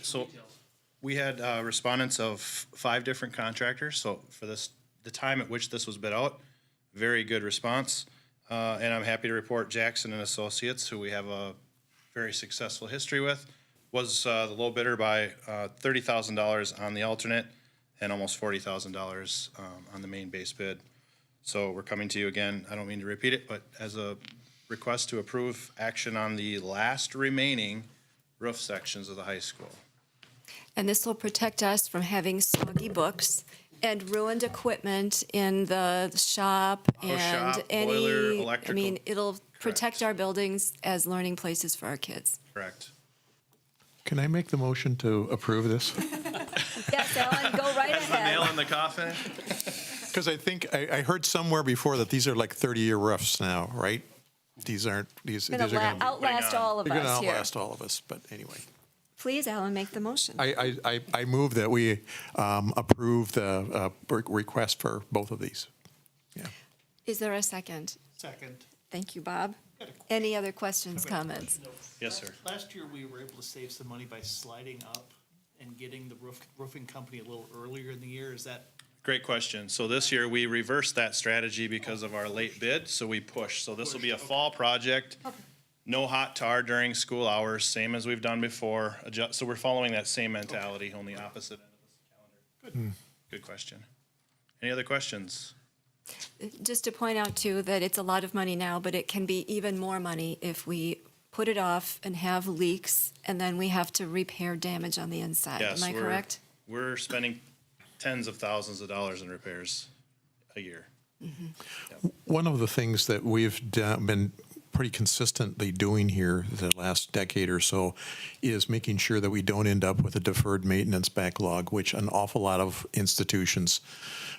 so details. we had respondents of 5 different contractors. So for the time at which this was bid out, very good response. And I'm happy to report Jackson and Associates, who we have a very successful history with, was the low bidder by $30,000 on the alternate and almost $40,000 on the main base bid. So we're coming to you again, I don't mean to repeat it, but as a request to approve action on the last remaining roof sections of the high school. And this will protect us from having soggy books and ruined equipment in the shop and shop, any, boiler, I electrical. mean, it'll protect our buildings as learning places for our kids. Correct. Can I make the motion to approve this? Yes, Ellen, go right That's the nail ahead. in the coffin. Because I think I heard somewhere before that these are like 30-year roofs now, right? These aren't, these are Gonna going to outlast all of they're going to us here. outlast all of us, but anyway. Please, Ellen, make the motion. I move that we approve the request for both of these. Yeah. Is there a second? Second. Thank you, Bob. Any other questions, comments? Yes, sir. Last year, we were able to save some money by sliding up and getting the roofing company a little earlier in the year. Is that? Great question. So this year, we reversed that strategy because of our late bid, so we pushed. So this will be a fall project. No hot tar during school hours, same as we've done before. So we're following that same mentality on the opposite end of this calendar. Good question. Any other questions? Just to point out, too, that it's a lot of money now, but it can be even more money if we put it off and have leaks, and then we have to repair damage on the inside. Yes, Am I correct? We're spending tens of thousands of dollars in repairs a year. One of the things that we've been pretty consistently doing here the last decade or so is making sure that we don't end up with a deferred maintenance backlog, which an awful lot of institutions,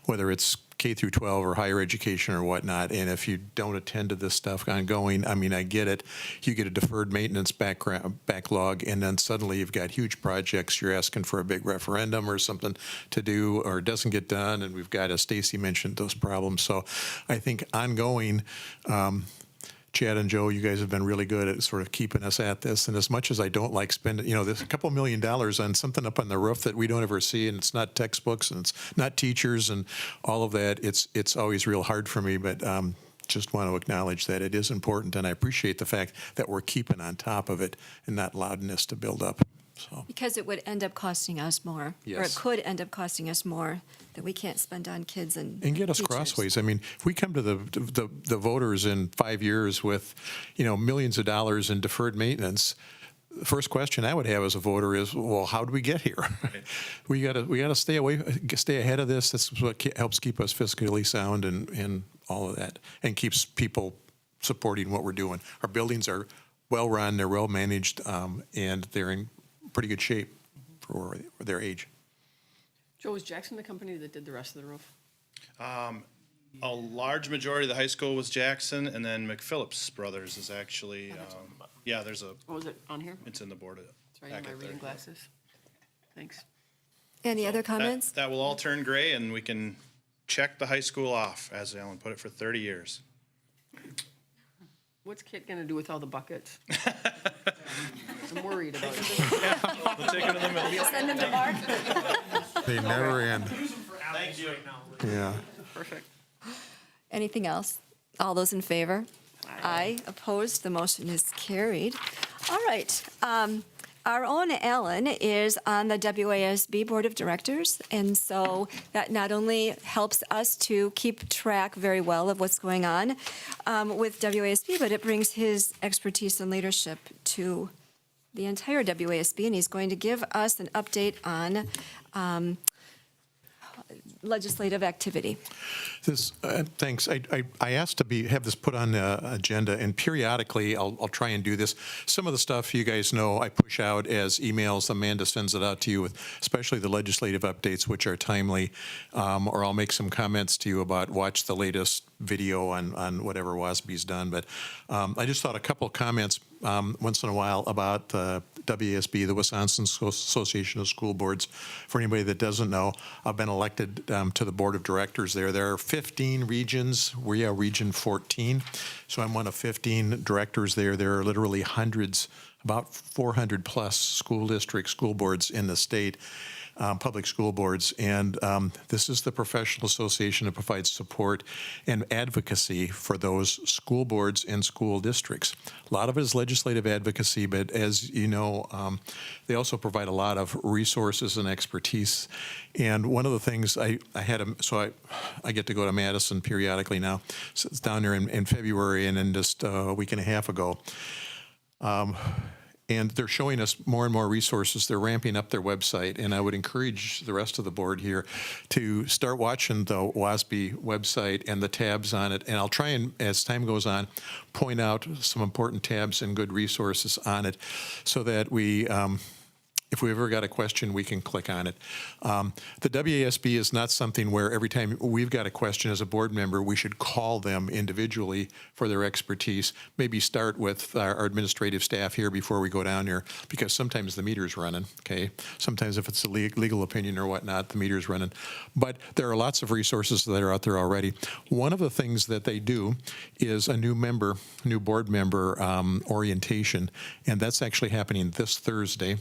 whether it's K through 12 or higher education or whatnot, and if you don't attend to this stuff ongoing, I mean, I get it. You get a deferred maintenance backlog, and then suddenly you've got huge projects. You're asking for a big referendum or something to do, or it doesn't get done, and we've got, as Stacy mentioned, those problems. So I think ongoing, Chad and Joe, you guys have been really good at sort of keeping us at this. And as much as I don't like spending, there's a couple $1 million on something up on the roof that we don't ever see, and it's not textbooks and it's not teachers and all of that. It's always real hard for me, but just want to acknowledge that it is important, and I appreciate the fact that we're keeping on top of it and not allowing this to build up. So. Because it would end up costing us more, or it Yes. could end up costing us more that we can't spend on kids and And get us teachers. crossways. I mean, if we come to the voters in 5 years with, millions of dollars in deferred maintenance, the first question I would have as a voter is, well, how did we get here? we gotta stay ahead of this. That's what helps keep us fiscally sound and all of that, and keeps people supporting what we're doing. Our buildings are well run, they're well managed, and they're in pretty good shape for their age. Joe, was Jackson the company that did the rest of the roof? A large majority of the high school was Jackson, and then McPhillips Brothers is actually, there's a. Oh, was it on here? It's in the board. It's right in my reading glasses. Thanks. Any other comments? That will all turn gray, and we can check the high school off, as Alan put it, for 30 years. What's Kit gonna do with all the buckets? I'm worried about it. We'll take it to the middle. Send them to Mark. They never end. Thank you. Yeah. Perfect. Anything else? All those in favor? Aye. Opposed? The motion is carried. All right. Our own Alan is on the WASB Board of Directors, and so that not only helps us to keep track very well of what's going on with WASB, but it brings his expertise and leadership to the entire WASB, and he's going to give us an update on legislative activity. This, thanks. I asked to have this put on the agenda, and periodically I'll try and do this. Some of the stuff you guys know I push out as emails. Amanda sends it out to you, with especially the legislative updates, which are timely, or I'll make some comments to you about watch the latest video on whatever WASB's done. But I just thought a couple of comments once in a while about the WASB, the Wisconsin Association of School Boards. For anybody that doesn't know, I've been elected to the board of directors there. There are 15 regions. We are Region 14, so I'm one of 15 directors there. There are literally hundreds, about 400 plus school districts, school boards in the state. Public school boards, and this is the professional association that provides support and advocacy for those school boards and school districts. A lot of it is legislative advocacy, but as you know, they also provide a lot of resources and expertise. And one of the things I get to go to Madison periodically now. So it's down there in February, and then just a week and a half ago. And they're showing us more and more resources. They're ramping up their website, and I would encourage the rest of the board here to start watching the WASB website and the tabs on it. And I'll try and, as time goes on, point out some important tabs and good resources on it, so that we, if we ever got a question, we can click on it. The WASB is not something where every time we've got a question as a board member, we should call them individually for their expertise. Maybe start with our administrative staff here before we go down there, because sometimes the meter's running, okay? Sometimes if it's a legal opinion or whatnot, the meter's running. But there are lots of resources that are out there already. One of the things that they do is a new board member orientation, and that's actually happening this Thursday.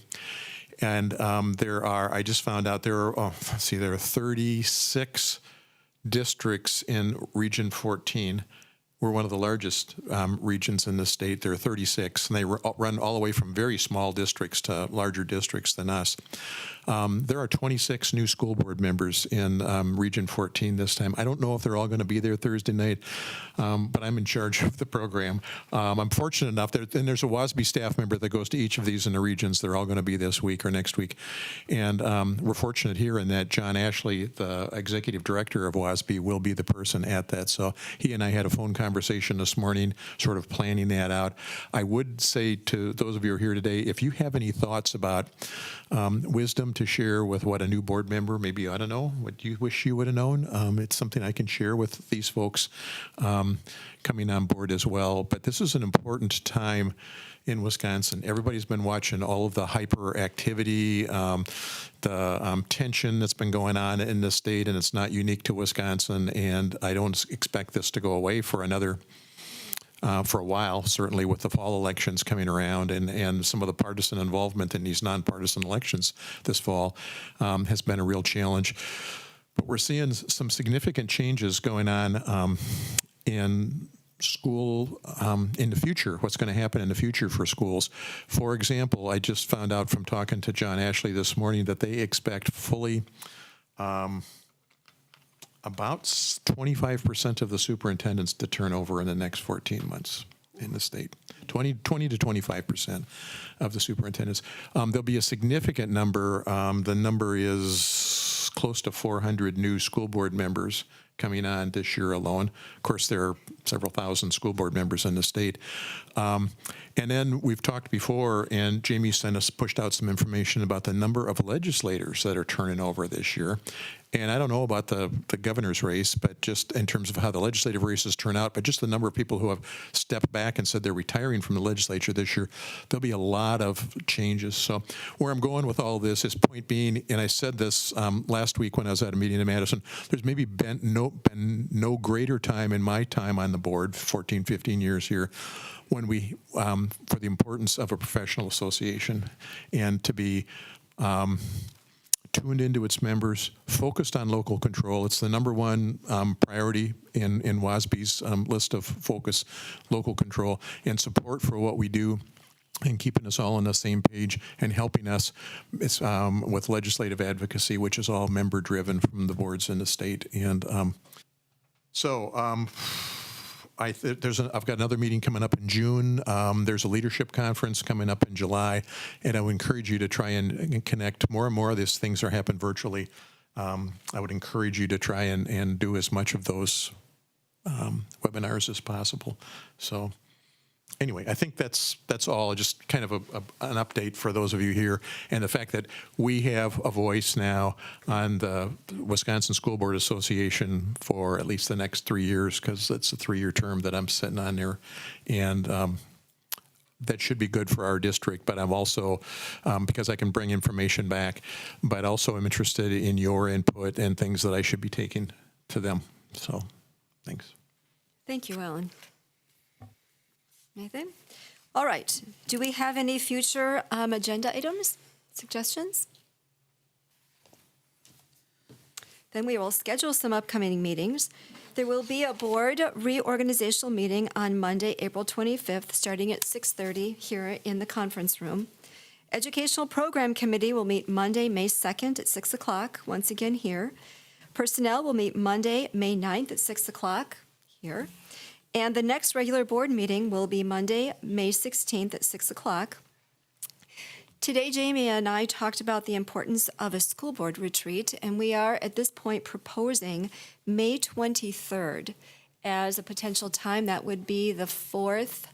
And I just found out there are 36 districts in Region 14. We're one of the largest regions in the state. There are 36, and they run all the way from very small districts to larger districts than us. There are 26 new school board members in Region 14 this time. I don't know if they're all going to be there Thursday night, but I'm in charge of the program. I'm fortunate enough, and there's a WASB staff member that goes to each of these in the regions. They're all going to be this week or next week. And we're fortunate here in that John Ashley, the executive director of WASB, will be the person at that. So he and I had a phone conversation this morning, sort of planning that out. I would say to those of you who are here today, if you have any thoughts about wisdom to share with what a new board member maybe ought to know, what you wish you would have known, it's something I can share with these folks coming on board as well. But this is an important time in Wisconsin. Everybody's been watching all of the hyperactivity, the tension that's been going on in the state, and it's not unique to Wisconsin. And I don't expect this to go away for a while, certainly with the fall elections coming around, and some of the partisan involvement in these nonpartisan elections this fall has been a real challenge. But we're seeing some significant changes going on in school in the future, what's going to happen in the future for schools. For example, I just found out from talking to John Ashley this morning that they expect fully about 25% of the superintendents to turn over in the next 14 months in the state. 20 to 25% of the superintendents. There'll be a significant number. The number is close to 400 new school board members coming on this year alone. Of course, there are several thousand school board members in the state. And then we've talked before, and Jamie pushed out some information about the number of legislators that are turning over this year. And I don't know about the governor's race, but just in terms of how the legislative races turn out, but just the number of people who have stepped back and said they're retiring from the legislature this year, there'll be a lot of changes. So where I'm going with all this is point being, and I said this last week when I was at a meeting in Madison, there's maybe been no greater time in my time on the board, 14, 15 years here, when we, for the importance of a professional association and to be tuned into its members, focused on local control. It's the number one priority in WASB's list of focus, local control, and support for what we do and keeping us all on the same page and helping us with legislative advocacy, which is all member-driven from the boards in the state. And I've got another meeting coming up in June. There's a leadership conference coming up in July, and I would encourage you to try and connect. More and more of these things are happening virtually. I would encourage you to try and do as much of those webinars as possible. So anyway, I think that's all. Just kind of an update for those of you here, and the fact that we have a voice now on the Wisconsin School Board Association for at least the next 3 years, because that's a 3-year term that I'm sitting on there, and that should be good for our district. But I'm also, because I can bring information back, but also I'm interested in your input and things that I should be taking to them. So, thanks. Thank you, Alan. Nathan? All right. Do we have any future agenda items, suggestions? Then we will schedule some upcoming meetings. There will be a board reorganizational meeting on Monday, April 25th, starting at 6:30 here in the conference room. Educational Program Committee will meet Monday, May 2nd at 6 o'clock, once again here. Personnel will meet Monday, May 9th at 6 o'clock here. And the next regular board meeting will be Monday, May 16th at 6 o'clock. Today, Jamie and I talked about the importance of a school board retreat, and we are at this point proposing May 23rd as a potential time. That would be the 4th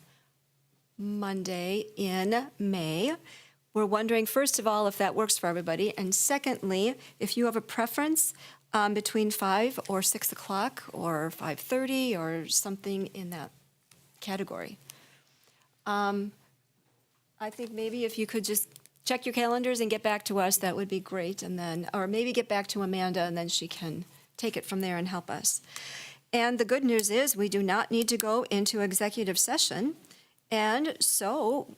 Monday in May. We're wondering, first of all, if that works for everybody, and secondly, if you have a preference between 5 or 6 o'clock or 5:30 or something in that category. I think maybe if you could just check your calendars and get back to us, that would be great. And then, or maybe get back to Amanda and then she can take it from there and help us. And the good news is we do not need to go into executive session. And so